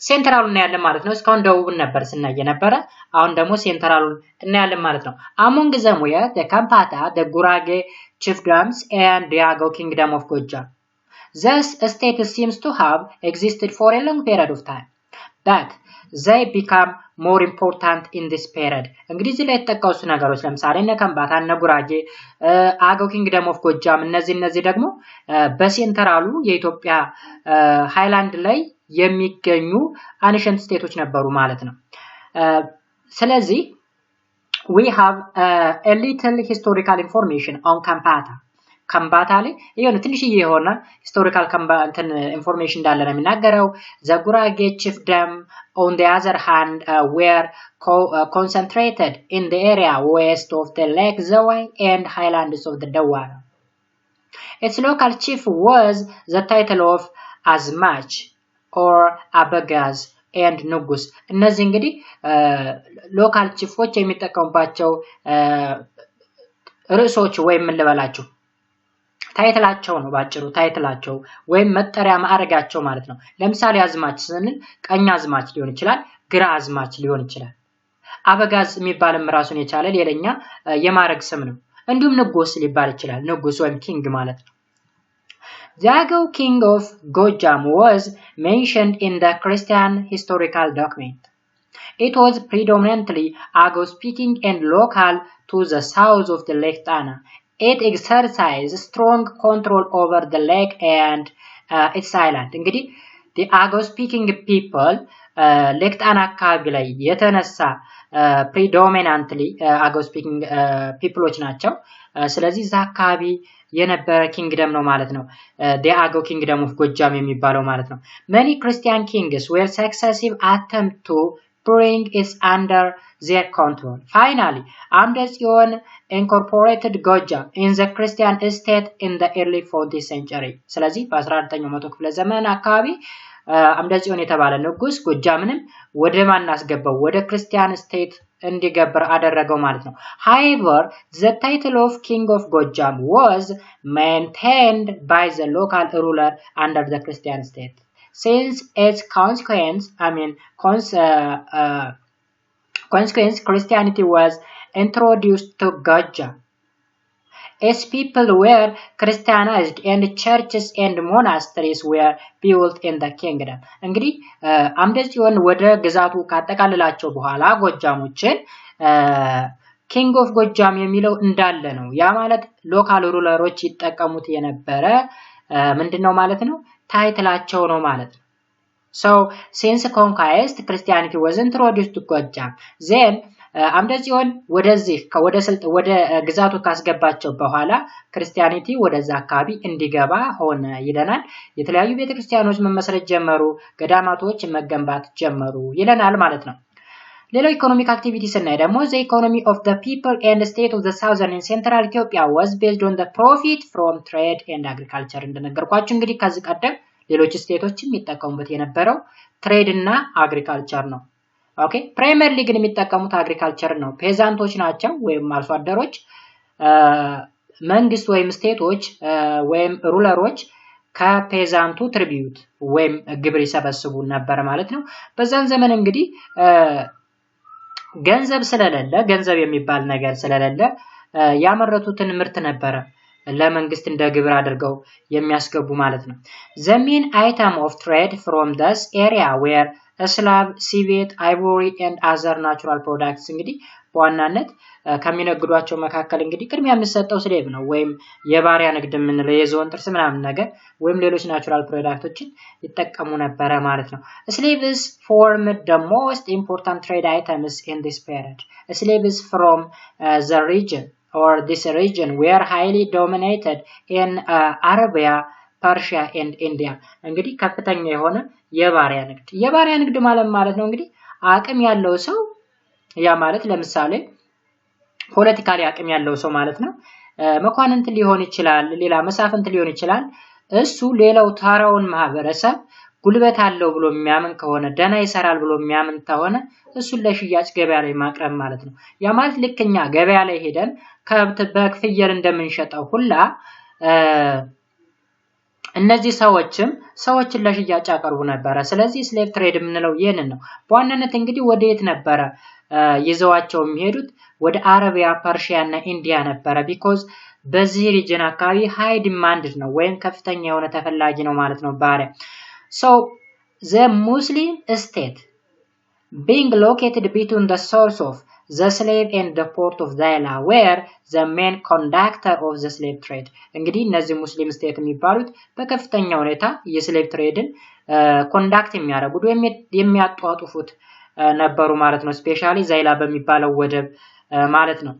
ሴንትራሉን እናያለን ማለት ነው እስካሁን ደቡብን ነበር ስናየ ነበር አሁን ደግሞ ሴንትራሉን እናያለን ማለት ነው Among them were the Kampata, the Gurage chiefdoms and the Ago kingdom of Gojam Thus a state seems to have existed for a long period of time but they become more important in this period እንግዲህ እዚህ ላይ ተጠቀሱ ነገሮች ለምሳሌ እነ ካምባታ እነ ጉራጌ አገው ኪንግደም ኦፍ ጎጃም እነዚህ ደግሞ በሴንትራሉ የኢትዮጵያ ሃይላንድ ላይ የሚገኙ አንሸንት ስቴቶች ነበሩ ማለት ነው ስለዚህ we have a little historical information on ካምባታ ላይ ይሄን ትንሽዬ የሆነ ሂስቶሪካል ኢንፎርሜሽን እንዳለ ነው የሚናገረው the Gurage chiefdom on the other hand were concentrated in the area west of the Lake Zawai and highlands of the Dawara its local chief was the title of Azmach or Abagaz and Nugus እነዚህ እንግዲህ ሎካል ቺፎች የሚጠቀሙባቸው ርዕሶች ወይም ምን ልበላችሁ ታይትላቸው ነው ባጭሩ ታይትላቸው ወይም መጠሪያ ማዕረጋቸው ማለት ነው ለምሳሌ አዝማች ስንል ቀኝ አዝማች ሊሆን ይችላል ግራ አዝማች ሊሆን ይችላል አበጋዝ የሚባልም ራሱን የቻለ ሌላኛ የማዕረግ ስም ነው እንዲሁም ንጉስ ሊባል ይችላል ንጉስ ወይም king ማለት ነው The Agau king of Gojam was mentioned in the Christian historical document It was predominantly Agau-speaking and local to the south of the Lake Tana. It exercised strong control over the lake and its island. እንግዲህ the Agau-speaking people Lake Tana አካባቢ ላይ የተነሳ predominantly Agau-speaking peopleዎች ናቸው። ስለዚህ እዛ አካባቢ የነበረ ኪንግደም ነው ማለት ነው the Agau kingdom of Gojam የሚባለው ማለት ነው Many Christian kings were successive attempt to bring it under their control. Finally, Amdesion incorporated Gojam in the Christian state in the early 14th century. ስለዚህ በ14ኛው መቶ ክፍለ ዘመን አካባቢ አምደጽዮን የተባለ ንጉስ ጎጃምንም ወደ ማን አስገባው ወደ ክርስቲያን ስቴት እንዲገብር አደረገው ማለት ነው However, the title of King of Gojam was maintained by the local ruler under the Christian state. Since its consequence, Christianity was introduced to Gojam. Its people were Christianized and churches and monasteries were built in the kingdom. እንግዲህ አምደጽዮን ወደ ግዛቱ ካጠቃለላቸው በኋላ ጎጃሞችን ኪንግ ኦፍ ጎጃም የሚለው እንዳለ ነው ያ ማለት ሎካል ሩለሮች ይጠቀሙት የነበረ ምንድነው ማለት ነው ታይትላቸው ነው ማለት ነው So since conquest Christianity was introduced to Gojam then አምደጽዮን ወደዚህ ወደ ግዛቱ ካስገባቸው በኋላ ክርስቲያኒቲ ወደዛ አካባቢ እንዲገባ ሆነ ይለናል የተለያዩ ቤተክርስቲያኖች መመስረት ጀመሩ ገዳማቶች መገንባት ጀመሩ ይለናል ማለት ነው ሌላው ኢኮኖሚክ አክቲቪቲስ እና ደግሞ the economy of the people and state of the southern and central Ethiopia was based on the profit from trade and agriculture እንደነገርኳችሁ እንግዲህ ከዚህ ቀደም ሌሎች ስቴቶችም ይጠቀሙበት የነበረው ትሬድ እና አግሪካልቸር ነው ኦኬ ፕራይመሪሊ ግን የሚጠቀሙት አግሪካልቸር ነው ፔዛንቶች ናቸው ወይም አርሶ አደሮች መንግስት ወይም ስቴቶች ወይም ሩለሮች ከፔዛንቱ ትሪቢዩት ወይም ግብር ይሰበስቡ ነበር ማለት ነው በዛን ዘመን እንግዲህ ገንዘብ ስለሌለ ገንዘብ የሚባል ነገር ስለሌለ ያመረቱትን ምርት ነበር ለመንግስት እንደ ግብር አድርገው የሚያስገቡ ማለት ነው The main item of trade from this area were slab, civet, ivory and other natural products እንግዲህ በዋናነት ከሚነግዷቸው መካከል እንግዲህ ቅድሚያ የሚሰጠው ስሌቭ ነው ወይም የባሪያ ንግድ የምንለው የዞን ጥርስ ምናምን ነገር ወይም ሌሎች ናቹራል ፕሮዳክቶችን ይጠቀሙ ነበር ማለት ነው Slaves formed the most important trade items in this period Slaves from the region or this region were highly dominated in Arabia Persia and India እንግዲህ ከፍተኛ የሆነ የባሪያ ንግድ ማለት ነው እንግዲህ አቅም ያለው ሰው ያ ማለት ለምሳሌ ፖለቲካሊ አቅም ያለው ሰው ማለት ነው መኳንንት ሊሆን ይችላል ሌላ መሳፍንት ሊሆን ይችላል እሱ ሌላው ታራውን ማህበረሰብ ጉልበት አለው ብሎ የሚያምን ከሆነ ደና ይሰራል ብሎ የሚያምን ከሆነ እሱን ለሽያጭ ገበያ ላይ ማቅረብ ማለት ነው ያ ማለት ልክኛ ገበያ ላይ ሄደን ከብት በክፍየል እንደምንሸጠው ሁላ እነዚህ ሰዎችን ለሽያጭ ያቀርቡ ነበር ስለዚህ ስሌቭ ትሬድ የምንለው ይሄንን ነው በዋናነት እንግዲህ ወዴት ነበር ይዘዋቸው የሚሄዱት ወደ አረቢያ ፐርሺያ እና ኢንዲያ ነበር because በዚህ ሪጅን አካባቢ ሃይ ዲማንድ ነው ወይም ከፍተኛ የሆነ ተፈላጊ ነው ማለት ነው ባሪያ So the Muslim state being located between the source of the slave and the port of Zaila were the main conductor of the slave trade እንግዲህ እነዚህ ሙስሊም ስቴት የሚባሉት በከፍተኛ ሁኔታ የስሌቭ ትሬድን ኮንዳክት የሚያደርጉት ወይም የሚያጧጡፉት ነበሩ ማለት ነው ስፔሻሊ ዛይላ በሚባለው ወደብ ማለት ነው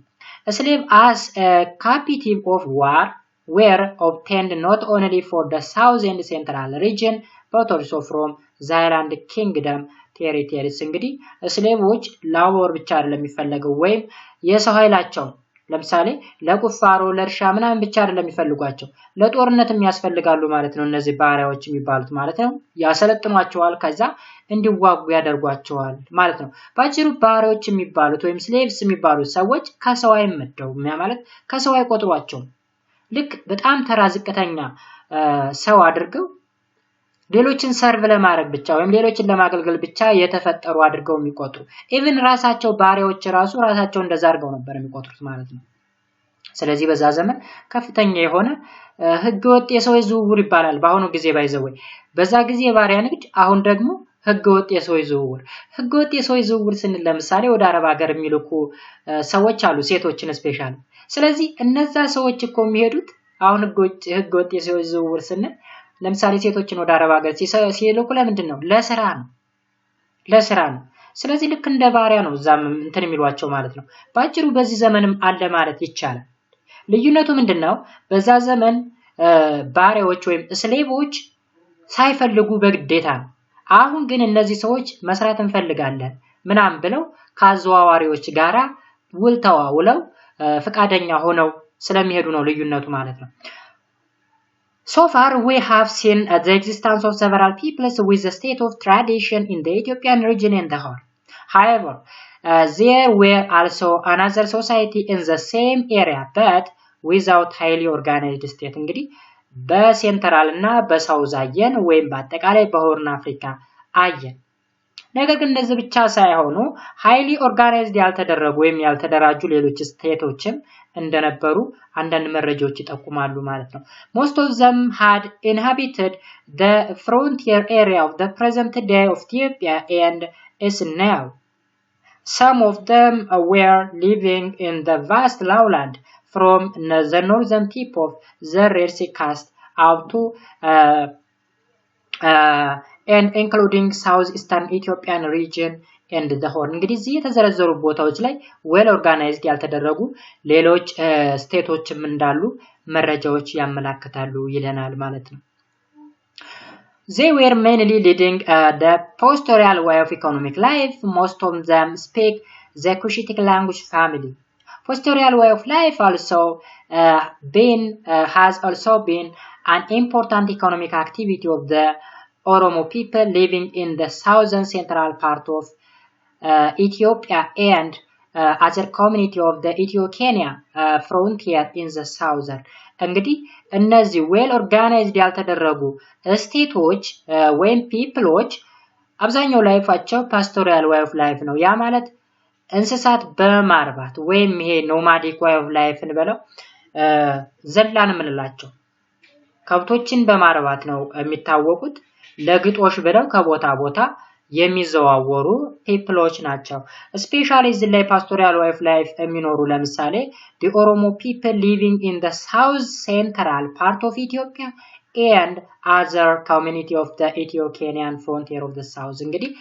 A slave as a captive of war were obtained not only for the south and central region but also from Highland kingdom territories እንግዲህ ስሌቮች ላወር ብቻ አይደለም የሚፈልገው ወይም የሰው ኃይላቸው ለምሳሌ ለቁፋሮ ለርሻ ምናምን ብቻ አይደለም የሚፈልጓቸው ለጦርነትም ያስፈልጋሉ ማለት ነው እነዚህ ባሪያዎች የሚባሉት ማለት ነው ያሰለጥኗቸዋል ከዛ እንዲዋጉ ያደርጓቸዋል ማለት ነው ባጭሩ ባሪያዎች የሚባሉት ወይም ስሌቭስ የሚባሉት ሰዎች ከሰው አይመደው ማለት ከሰው አይቆጥሯቸው ልክ በጣም ተራዝቀተኛ ሰው አድርገው ሌሎችን ሰርቭ ለማድረግ ብቻ ወይም ሌሎችን ለማገልገል ብቻ የተፈጠሩ አድርገው የሚቆጥሩ ኢቭን ራሳቸው ባሪያዎች ራሳቸው እንደዛ አድርገው ነበር የሚቆጥሩት ማለት ነው ስለዚህ በዛ ዘመን ከፍተኛ የሆነ ህገወጥ የሰዎች ዝውውር ይባላል በአሁኑ ጊዜ ባይዘወይ በዛ ጊዜ ባሪያ ንግድ አሁን ደግሞ ህገወጥ የሰዎች ዝውውር ህገወጥ የሰዎች ዝውውር ስንል ለምሳሌ ወደ አረብ ሀገር የሚልኩ ሰዎች አሉ ሴቶችን ስፔሻሊ ስለዚህ እነዛ ሰዎች እኮ የሚሄዱት አሁን ህገወጥ የሰዎች ዝውውር ስንል ለምሳሌ ሴቶችን ወደ አረብ ሀገር ሲልኩ ለምንድነው ለስራ ነው ስለዚህ ልክ እንደ ባሪያ ነው ዛም እንትን የሚሏቸው ማለት ነው ባጭሩ በዚህ ዘመንም አለ ማለት ይቻላል ልዩነቱ ምንድነው በዛ ዘመን ባሪያዎች ወይም ስሌቮች ሳይፈልጉ በግዴታ ነው አሁን ግን እነዚህ ሰዎች መስራት እንፈልጋለን ምናም ብለው ካዘዋዋሪዎች ጋራ ውል ተዋውለው ፍቃደኛ ሆነው ስለሚሄዱ ነው ልዩነቱ ማለት ነው So far we have seen the existence of several peoples with a state of tradition in the Ethiopian region and the whole. However, there were also another society in the same area but without highly organized state. እንግዲህ በሴንትራል እና በሳውዝ አየን ወይም በአጠቃላይ በሆርን አፍሪካ አየን ነገር ግን እንደዚህ ብቻ ሳይሆኑ highly organized ያልተደረጉ ወይም ያልተደራጁ ሌሎች ስቴቶችም እንደነበሩ አንዳንድ መረጃዎች ይጠቁማሉ ማለት ነው most of them had inhabited the frontier area of the present day of Ethiopia and is now some of them were living in the vast lowland from the northern tip of the Red Sea coast out to and including southeastern Ethiopian region and the horn እንግዲህ እዚህ የተዘረዘሩ ቦታዎች ላይ well organized ያልተደረጉ ሌሎች ስቴቶችም እንዳሉ መረጃዎች ያመላክታሉ ይለናል ማለት ነው They were mainly leading the pastoral way of economic life most of them speak the Cushitic language family pastoral way of life also has also been an important economic activity of the Oromo people living in the southern central part of Ethiopia and other community of the Ethiopian frontier in the southern እንግዲህ እነዚህ well organized ያልተደረጉ ስቴቶች ወይም ፒፕሎች አብዛኛው ላይፋቸው pastoral way of life ነው ያ ማለት እንስሳት በማርባት ወይም ይሄ nomadic way of life እንበለው ዘላን ምንላቸው ከብቶችን በማርባት ነው የሚታወቁት ለግጦሽ ብለው ከቦታ ቦታ የሚዘዋወሩ ፒፕሎች ናቸው especially the pastoral way of life የሚኖሩ ለምሳሌ the Oromo people living in the south central part of Ethiopia and other community of the Ethiopian frontier of the south እንግዲህ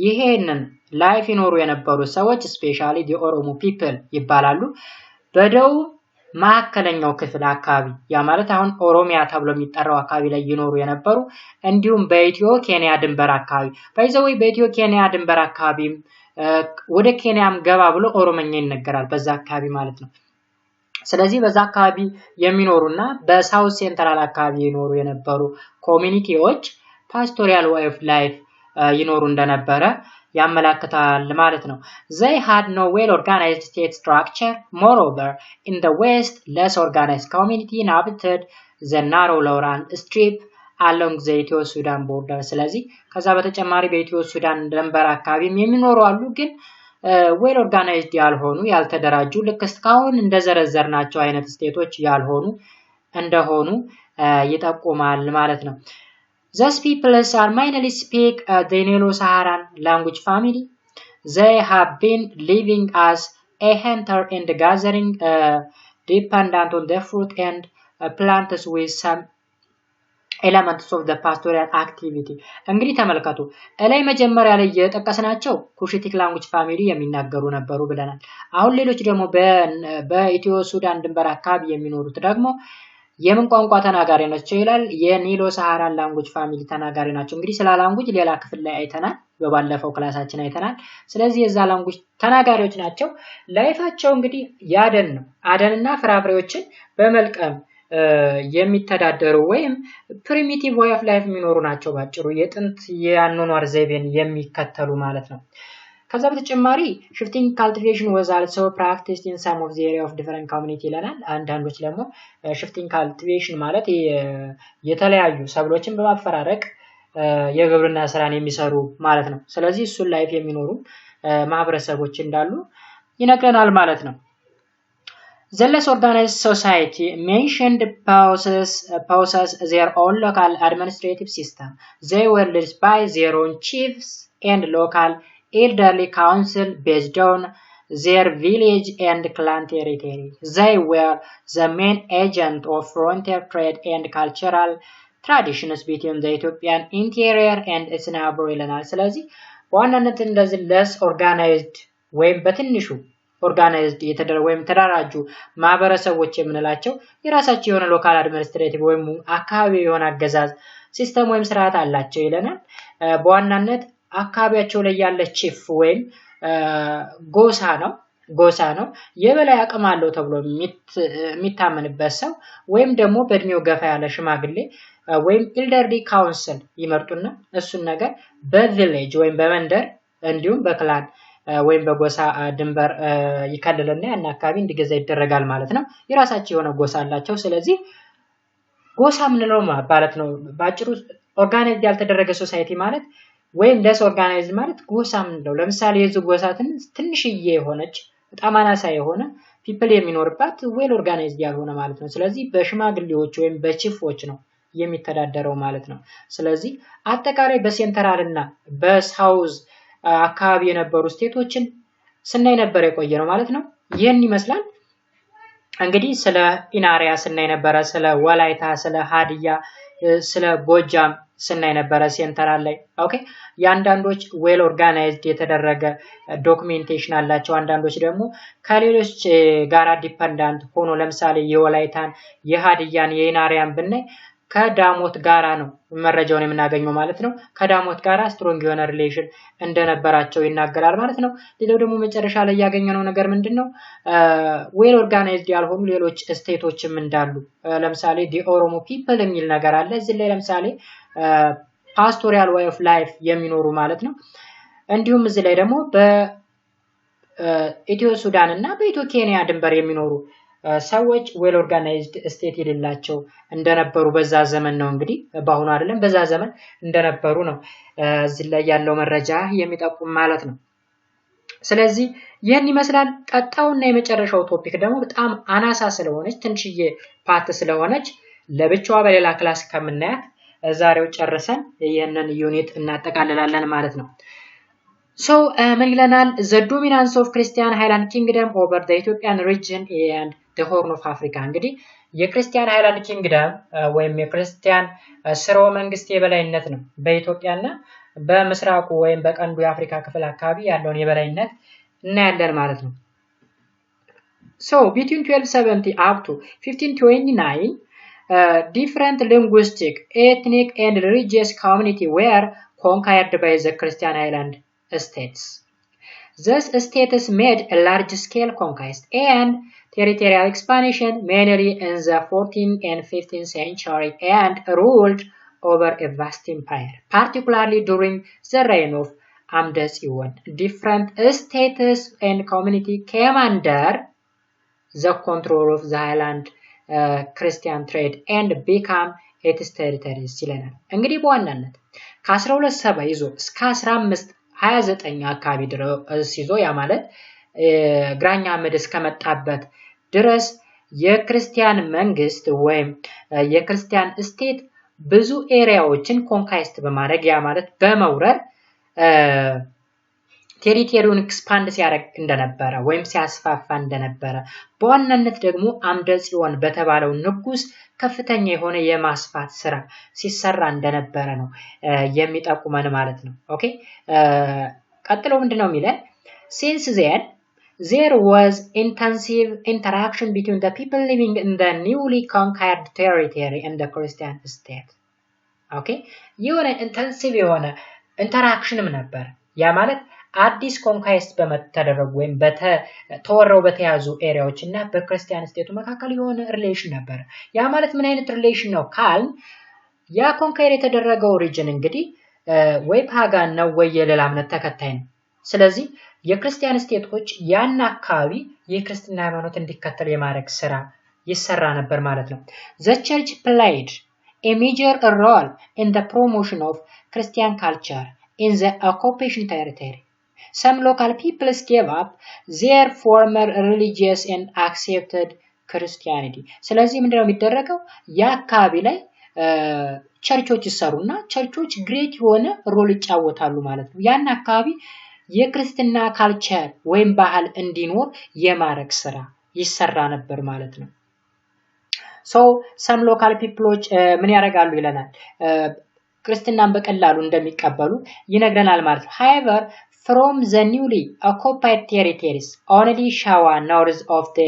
ይሄንን ላይፍ ይኖሩ የነበሩ ሰዎች especially the Oromo people ይባላሉ በደው ማከለኛው ክፍል አካባቢ ያ ማለት አሁን ኦሮሚያ ተብሎ የሚጠራው አካባቢ ላይ ይኖሩ የነበሩ እንዲሁም በኢትዮ ኬንያ ድንበር አካባቢ ባይዘው በኢትዮ ኬንያ ድንበር አካባቢ ወደ ኬንያም ገባ ብሎ ኦሮሞኛ ይነገራል በዛ አካባቢ ማለት ነው ስለዚህ በዛ አካባቢ የሚኖሩና በሳውዝ ሴንትራል አካባቢ ይኖሩ የነበሩ ኮሚኒቲዎች pastoral way of life ይኖሩ እንደነበረ ያመላክታል ማለት ነው they had no well organized state structure moreover in the west less organized community inhabited the narrow lowland strip along the Ethio-Sudan border ስለዚህ ከዛ በተጨማሪ በኢትዮ-ሱዳን ድንበር አካባቢ የሚኖሩ አሉ ግን well organized ያልሆኑ ያልተደራጁ ልክ እስካሁን እንደዘረዘርናቸው አይነት ስቴቶች ያልሆኑ እንደሆኑ ይጠቁማል ማለት ነው These peoples are mainly speak the Nilo-Saharan language family. They have been living as a hunter and gathering dependent on the fruit and plants with some elements of the pastoral activity. እንግዲህ ተመልከቱ እላይ መጀመሪያ ላይ የተጠቀስናቸው ኩሽቲክ ላንጉጅ ፋሚሊ የሚናገሩ ነበሩ ብለናል አሁን ሌሎች ደግሞ በኢትዮ ሱዳን ድንበር አካባቢ የሚኖሩት ደግሞ የምን ቋንቋ ተናጋሪ ናቸው ይላል የኒሎ ሳሃራን ላንጉጅ ፋሚሊ ተናጋሪ ናቸው እንግዲህ ስለ ላንጉጅ ሌላ ክፍል ላይ አይተናል በባለፈው ክላሳችን አይተናል ስለዚህ የዛ ላንጉጅ ተናጋሪዎች ናቸው ላይፋቸው እንግዲህ ያደን ነው አደንና ፍራፍሬዎችን በመልቀም የሚተዳደሩ ወይም primitive way of life የሚኖሩ ናቸው ባጭሩ የጥንት ያኗኗር ዘይቤን የሚከተሉ ማለት ነው ከዛ በተጨማሪ shifting cultivation was also practiced in some of the area of different community ይላል አንዳንዶች ደግሞ shifting cultivation ማለት የተለያዩ ሰብሎችን በማፈራረቅ የግብርና ስራን የሚሰሩ ማለት ነው ስለዚህ እሱ ላይፍ የሚኖሩ ማህበረሰቦች እንዳሉ ይነግረናል ማለት ነው The less organized society mentioned possess their own local administrative system. They were led by their own chiefs and local elderly council based on their village and clan territory. They were the main agent of frontier trade and cultural traditions between the Ethiopian interior and its neighbor ይለናል። ስለዚህ በዋናነት እንደዚህ less organized ወይም በትንሹ ኦርጋናይዝድ የተደረገ ወይም ተደራጁ ማህበረሰቦች የምንላቸው የራሳቸው የሆነ ሎካል አድሚኒስትሬቲቭ ወይም አካባቢ የሆነ አገዛዝ ሲስተም ወይም ስርዓት አላቸው ይለናል። በዋናነት አካባቢያቸው ላይ ያለ ቺፍ ወይም ጎሳ ነው የበላይ አቅም አለው ተብሎ የሚታመንበት ሰው ወይም ደግሞ በእድሜው ገፋ ያለ ሽማግሌ ወይም ኤልደርሊ ካውንስል ይመርጡና እሱን ነገር በቪሌጅ ወይም በመንደር እንዲሁም በክላን ወይም በጎሳ ድንበር ይከለልና ያን አካባቢ እንዲገዛ ይደረጋል ማለት ነው። የራሳቸው የሆነ ጎሳ አላቸው። ስለዚህ ጎሳ ምንለው ማለት ነው ባጭሩ ኦርጋናይዝድ ያልተደረገ ሶሳይቲ ማለት ወይም ለስ ኦርጋናይዝድ ማለት ጎሳ ምንለው። ለምሳሌ የዚህ ጎሳ ትንሽዬ የሆነች በጣም አናሳ የሆነ ፒፕል የሚኖርባት ዌል ኦርጋናይዝድ ያልሆነ ማለት ነው። ስለዚህ በሽማግሌዎች ወይም በቺፎች ነው የሚተዳደረው ማለት ነው። ስለዚህ አጠቃላይ በሴንትራልና በሳውዝ አካባቢ የነበሩ ስቴቶችን ስናይ ነበር የቆየ ነው ማለት ነው። ይሄን ይመስላል እንግዲህ ስለ ኢናሪያ ስናይ ነበር፣ ስለ ወላይታ፣ ስለ ሀዲያ፣ ስለ ጎጃም ስናይ ነበር ሴንትራል ላይ። ኦኬ ያንዳንዶች ዌል ኦርጋናይዝድ የተደረገ ዶክሜንቴሽን አላቸው። አንዳንዶች ደግሞ ከሌሎች ጋራ ዲፔንዳንት ሆኖ ለምሳሌ የወላይታን፣ የሀዲያን፣ የኢናሪያን ብናይ ከዳሞት ጋራ ነው መረጃውን የምናገኘው ማለት ነው። ከዳሞት ጋራ ስትሮንግ የሆነ ሪሌሽን እንደነበራቸው ይናገራል ማለት ነው። ሌላው ደግሞ መጨረሻ ላይ ያገኘነው ነገር ምንድነው ዌል ኦርጋናይዝድ ያልሆኑ ሌሎች ስቴቶችም እንዳሉ ለምሳሌ ዲ ኦሮሞ ፒፕል የሚል ነገር አለ። እዚህ ላይ ለምሳሌ ፓስቶሪያል ዌይ ኦፍ ላይፍ የሚኖሩ ማለት ነው። እንዲሁም እዚህ ላይ ደግሞ በኢትዮ ሱዳን እና በኢትዮ ኬንያ ድንበር የሚኖሩ ሰዎች ዌል ኦርጋናይዝድ ስቴት የሌላቸው እንደነበሩ በዛ ዘመን ነው እንግዲህ በአሁኑ አይደለም በዛ ዘመን እንደነበሩ ነው እዚህ ላይ ያለው መረጃ የሚጠቁም ማለት ነው። ስለዚህ ይሄን ይመስላል። ቀጣውና የመጨረሻው ቶፒክ ደግሞ በጣም አናሳ ስለሆነች ትንሽዬ ፓርት ስለሆነች ለብቻዋ በሌላ ክላስ ከምናያት ዛሬው ጨርሰን ይሄንን ዩኒት እናጠቃልላለን ማለት ነው። So ምን ይለናል? The dominance of Christian Highland Kingdom over the Ethiopian region and the Horn of Africa እንግዲህ የክርስቲያን ሃይላንድ ኪንግደም ወይም የክርስቲያን ስርወ መንግስት የበላይነት ነው በኢትዮጵያና በምስራቁ ወይም በቀንዱ የአፍሪካ ክፍል አካባቢ ያለውን የበላይነት እናያለን ማለት ነው። So between 1270 up to 1529 different linguistic, ethnic and religious community were conquered by the Christian Highland states. These states made a large-scale conquest and territorial expansion mainly in the 14th and 15th century and ruled over a vast empire, particularly during the reign of Amlak. Different states and community came under the control of the Highland Christian trade and became its territories ይለናል። እንግዲህ በዋናነት ከ1270 ይዞ እስከ 1529 አካባቢ ድረስ ይዞ ያ ማለት ግራኛ አህመድ እስከመጣበት ድረስ የክርስቲያን መንግስት ወይም የክርስቲያን ስቴት ብዙ ኤሪያዎችን ኮንካይስት በማድረግ ያ ማለት በመውረር ቴሪቶሪውን ኤክስፓንድ ሲያደርግ እንደነበረ ወይም ሲያስፋፋ እንደነበረ በዋናነት ደግሞ አምደ ጽዮን በተባለው ንጉስ ከፍተኛ የሆነ የማስፋት ስራ ሲሰራ እንደነበረ ነው የሚጠቁመን ማለት ነው። ኦኬ ቀጥሎ ምንድነው የሚለን? Since then there was intensive interaction between the people living in the newly conquered territory and the Christian state. ኦኬ የሆነ ኢንተንሲቭ የሆነ ኢንተራክሽንም ነበር። ያ ማለት አዲስ ኮንካይስት በመተደረጉ ወይም ተወረው በተያዙ ኤሪያዎች እና በክርስቲያን ስቴቱ መካከል የሆነ ሪሌሽን ነበር። ያ ማለት ምን አይነት ሪሌሽን ነው ካል ያ ኮንካይር የተደረገው ሪጅን እንግዲህ ወይ ፓጋን ነው ወይ የሌላ እምነት ተከታይ ነው። ስለዚህ የክርስቲያን ስቴቶች ያን አካባቢ የክርስትና ሃይማኖት እንዲከተል የማድረግ ስራ ይሰራ ነበር ማለት ነው። The church played a major role in the promotion of Christian culture in the occupation territory. Some local peoples gave up their former religious and accepted Christianity. ስለዚህ ምንድነው የሚደረገው ያካባቢ ላይ ቸርቾች ይሰሩና ቸርቾች ግሬት የሆነ ሮል ይጫወታሉ ማለት ነው ያን አካባቢ የክርስትና ካልቸር ወይም ባህል እንዲኖር የማረክ ስራ ይሰራ ነበር ማለት ነው so some local people ምን ያረጋሉ ይለናል ክርስትናን በቀላሉ እንደሚቀበሉ ይነግረናል ማለት ነው however from the newly occupied territories only Shawa north of the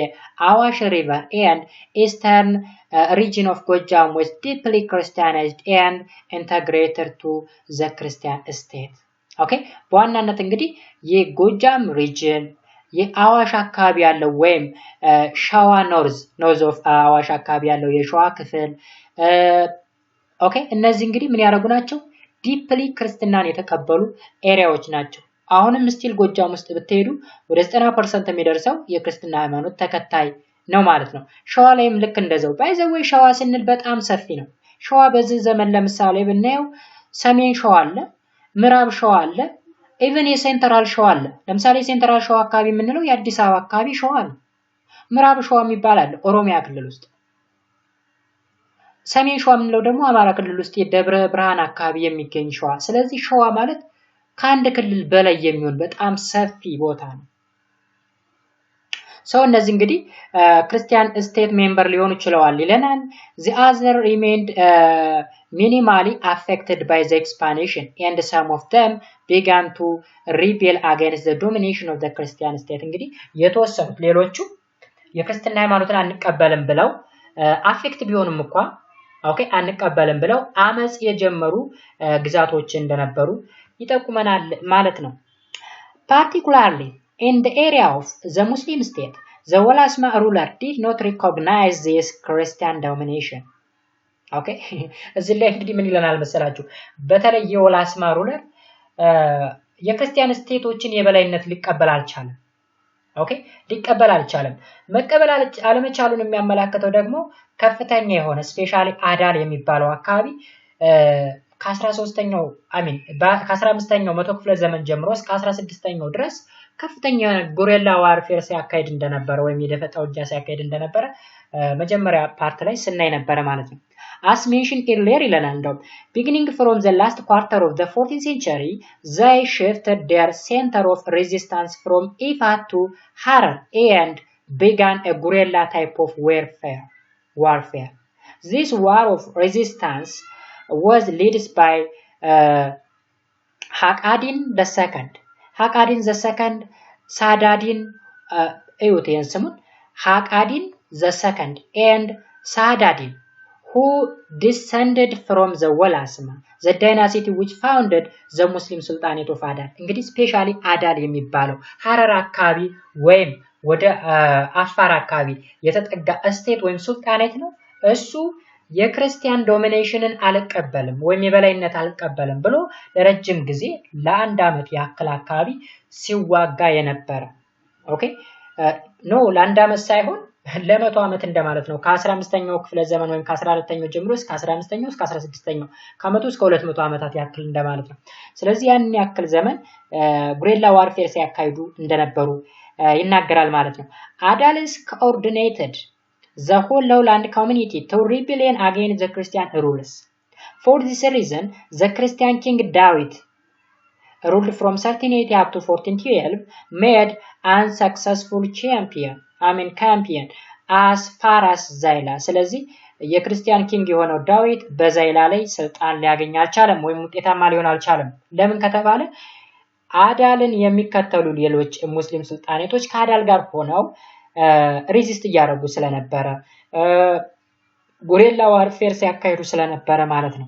Awash river and eastern region of Gojam was deeply Christianized and integrated to the Christian state okay በዋናነት እንግዲህ የጎጃም ሪጅን የአዋሽ አካባቢ ያለው ወይም ሻዋ ኖርዝ ኦፍ አዋሽ አካባቢ ያለው የሸዋ ክፍል ኦኬ እነዚህ እንግዲህ ምን ያረጉ ናቸው ዲፕሊ ክርስትናን የተቀበሉ ኤሪያዎች ናቸው አሁንም ስቲል ጎጃም ውስጥ ብትሄዱ ወደ 90% የሚደርሰው የክርስትና ሃይማኖት ተከታይ ነው ማለት ነው ሸዋ ላይም ልክ እንደዛው ባይዘው ሸዋ ስንል በጣም ሰፊ ነው ሸዋ በዚህ ዘመን ለምሳሌ ብናየው ሰሜን ሸዋ አለ ምዕራብ ሸዋ አለ ኢቭን የሴንትራል ሸዋ አለ ለምሳሌ ሴንትራል ሸዋ አካባቢ የምንለው የአዲስ አበባ አካባቢ ሸዋ ነው ምዕራብ ሸዋ የሚባል አለ ኦሮሚያ ክልል ውስጥ ሰሜን ሸዋ የምንለው ደግሞ አማራ ክልል ውስጥ የደብረ ብርሃን አካባቢ የሚገኝ ሸዋ ስለዚህ ሸዋ ማለት ከአንድ ክልል በላይ የሚሆን በጣም ሰፊ ቦታ ነው so እነዚህ እንግዲህ ክርስቲያን ስቴት ሜምበር ሊሆኑ ይችላል ይለናል the other remained minimally affected by the expansion and some of them began to rebel against the domination of the Christian state እንግዲህ የተወሰኑት ሌሎቹ የክርስትና ሃይማኖትን አንቀበልም ብለው አፌክት ቢሆንም እንኳን ኦኬ አንቀበልም ብለው አመጽ የጀመሩ ግዛቶች እንደነበሩ ይጠቁመናል ማለት ነው particularly in the area of the Muslim state the Walasma ruler did not recognize this Christian domination okay እዚህ ላይ እንግዲህ ምን ይለናል መሰላችሁ በተለይ የወላስማ ሩለር የክርስቲያን ስቴቶችን የበላይነት ሊቀበል አልቻለም ኦኬ ሊቀበል አልቻለም መቀበል አለመቻሉን የሚያመላክተው ደግሞ ከፍተኛ የሆነ ስፔሻሊ አዳል የሚባለው አካባቢ ከ13ኛው አሚን ከ15ኛው መቶ ክፍለ ዘመን ጀምሮ እስከ 16ኛው ድረስ ከፍተኛ ጎሬላ ዋርፌር ሲያካሂድ እንደነበረ ወይም የደፈጣ ውጊያ ሲያካሂድ እንደነበረ መጀመሪያ ፓርት ላይ ስናይ ነበር ማለት ነው as mentioned earlier ይለናል እንደው beginning from the last quarter of the 14th century they shifted their center of resistance from Ifat to Harar and began a guerrilla type of warfare this war of resistance was led by Hakadin II Sadadin Ethiopian ስሙን Hakadin II and Sadadin who descended from the Walasma the dynasty which founded the Muslim Sultanate of Adal እንግዲህ ስፔሻሊ አዳል የሚባለው ሐረር አካባቢ ወይም ወደ አፋር አካባቢ የተጠጋ ስቴት ወይም ሱልጣኔት ነው እሱ የክርስቲያን ዶሚኔሽንን አልቀበልም ወይም የበላይነት አልቀበልም ብሎ ለረጅም ጊዜ ለአንድ አመት ያክል አካባቢ ሲዋጋ የነበረ ኦኬ ኖ ለአንድ አመት ሳይሆን ለመቶ አመት እንደማለት ነው ከ15ኛው ክፍለ ዘመን ወይም ከ14ኛው ጀምሮ እስከ 15ኛው እስከ 16ኛው ከመቶ እስከ 200 አመታት ያክል እንደማለት ነው ስለዚህ ያን ያክል ዘመን ጉሬላ ዋርፌር ሲያካሂዱ እንደነበሩ ይናገራል ማለት ነው አዳልስ coordinated the whole lowland community to rebellion against the Christian rulers for this reason the Christian king David ruled from 1380 up to 1412 made unsuccessful campaign as far as Zaila ስለዚህ የክርስቲያን ኪንግ የሆነው ዳዊት በዛይላ ላይ ስልጣን ሊያገኝ አልቻለም ወይም ውጤታማ ሊሆን አልቻለም ለምን ከተባለ አዳልን የሚከተሉ ሌሎች ሙስሊም ሱልጣኔቶች ከአዳል ጋር ሆነው ሬዚስት ያደረጉ ስለነበረ ጉሬላ ዋርፌር ሲያካሂዱ ስለነበረ ማለት ነው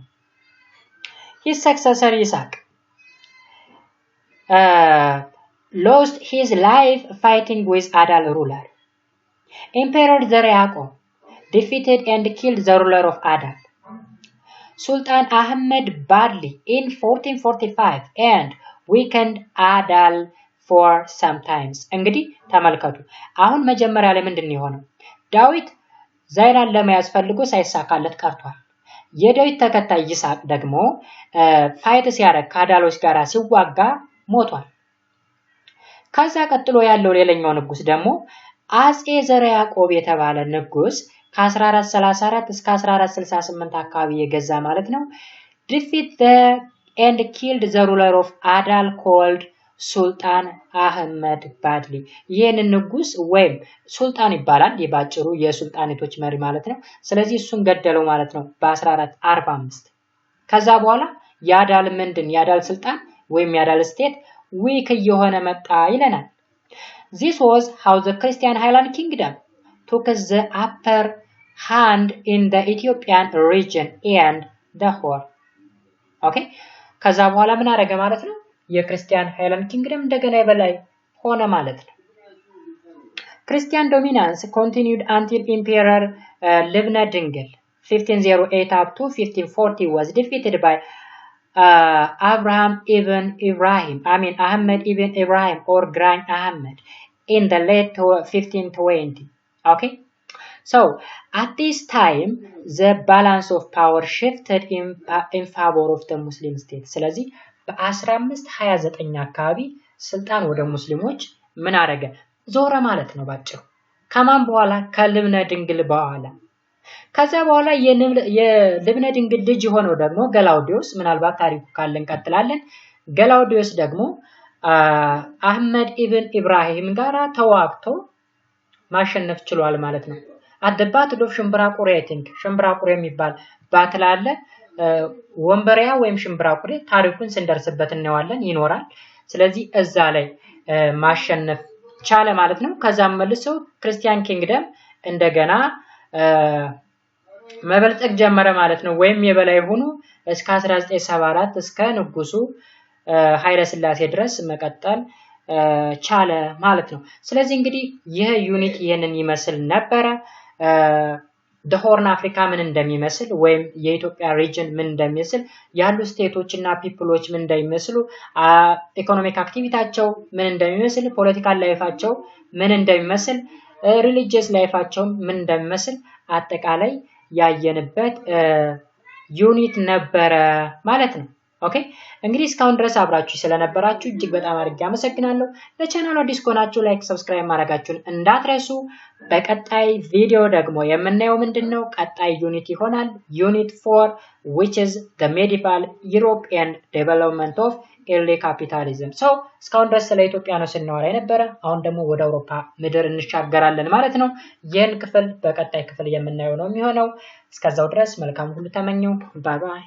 his successor Isaac lost his life fighting with Adal ruler Emperor Yakuno defeated and killed the ruler of Adal Sultan Ahmed badly in 1445 and weakened Adal for sometimes እንግዲህ ተመልከቱ አሁን መጀመሪያ ላይ ምንድነው የሆነው ዳዊት ዛይራን ለመያዝ ፈልጎ ሳይሳካለት ቀርቷል የዳዊት ተከታይ ይስሐቅ ደግሞ ፋይት ሲያረግ ካዳሎች ጋር ሲዋጋ ሞቷል ከዛ ቀጥሎ ያለው ሌላኛው ንጉስ ደግሞ አጼ ዘርዓ ያዕቆብ የተባለ ንጉስ ከ1434 እስከ 1468 አካባቢ የገዛ ማለት ነው defeat the and killed the ruler of Adal called ሱልጣን አህመድ ባድሊ ይሄንን ንጉስ ወይም ሱልጣን ይባላል የባጭሩ የሱልጣኔቶች መሪ ማለት ነው ስለዚህ እሱን ገደለው ማለት ነው በ1445 ከዛ በኋላ ያዳል ምንድን ያዳል ስልጣን ወይም ያዳል ስቴት ዊክ እየሆነ መጣ ይለናል This was how the Christian Highland kingdom took the upper hand in the Ethiopian region and the whole Okay ከዛ በኋላ ምን አደረገ ማለት ነው የክርስቲያን ሃይላንድ ኪንግደም እንደገና የበላይ ሆነ ማለት ነው Christian dominance continued until Emperor Livna Dingel 1508 up to 1540 was defeated by Ahmed ibn Ibrahim or Grand Ahmed in the late 1520 okay so at this time the balance of power shifted in favor of the Muslim state ስለዚህ በ1529 አካባቢ ስልጣን ወደ ሙስሊሞች ምን አረገ ዞረ ማለት ነው ባጭሩ ከማን በኋላ ከልብነ ድንግል በኋላ ከዛ በኋላ የልብነ ድንግል ልጅ ሆነው ደግሞ ገላውዲዮስ ምናልባት ታሪኩ ካለን ቀጥላለን ገላውዲዮስ ደግሞ አህመድ ኢብን ኢብራሂም ጋራ ተዋግቶ ማሸነፍ ችሏል ማለት ነው አደባት ዶፍ ሽምብራቁሬ ሽምብራቁሬ የሚባል ባትል አለ ወንበሪያ ወይም ሽምብራቁሬ ታሪኩን ስንደርስበት እናዋለን ይኖራል ስለዚህ እዛ ላይ ማሸነፍ ቻለ ማለት ነው ከዛም መልሶ ክርስቲያን ኪንግደም እንደገና መበልጠቅ ጀመረ ማለት ነው ወይም የበላይ ሆኖ እስከ 1974 እስከ ንጉሱ ኃይለ ሥላሴ ድረስ መቀጠል ቻለ ማለት ነው ስለዚህ እንግዲህ ይሄ ዩኒት ይሄንን ይመስል ነበር the Horn Africa ምን እንደሚመስል ወይም የኢትዮጵያ ሪጅን ምን እንደሚመስል ያሉ ስቴቶችና ፒፕሎች ምን እንደሚመስሉ ኢኮኖሚክ አክቲቪቲያቸው ምን እንደሚመስል ፖለቲካል ላይፋቸው ምን እንደሚመስል ሪሊጂየስ ላይፋቸው ምን እንደሚመስል አጠቃላይ ያየንበት ዩኒት ነበረ ማለት ነው ኦኬ እንግዲህ እስካሁን ድረስ አብራችሁ ስለነበራችሁ እጅግ በጣም አድርጌ አመሰግናለሁ ለቻናሉ አዲስ ከሆናችሁ ላይክ ሰብስክራይብ ማድረጋችሁን እንዳትረሱ በቀጣይ ቪዲዮ ደግሞ የምናየው ምንድነው ቀጣይ ዩኒት ይሆናል ዩኒት 4 which is the medieval European development of early capitalism so እስካሁን ድረስ ስለ ኢትዮጵያ ነው ስናወራ የነበረ አሁን ደግሞ ወደ አውሮፓ ምድር እንሻገራለን ማለት ነው ይህን ክፍል በቀጣይ ክፍል የምናየው ነው የሚሆነው እስከዛው ድረስ መልካም ሁሉ ተመኘው ባይ ባይ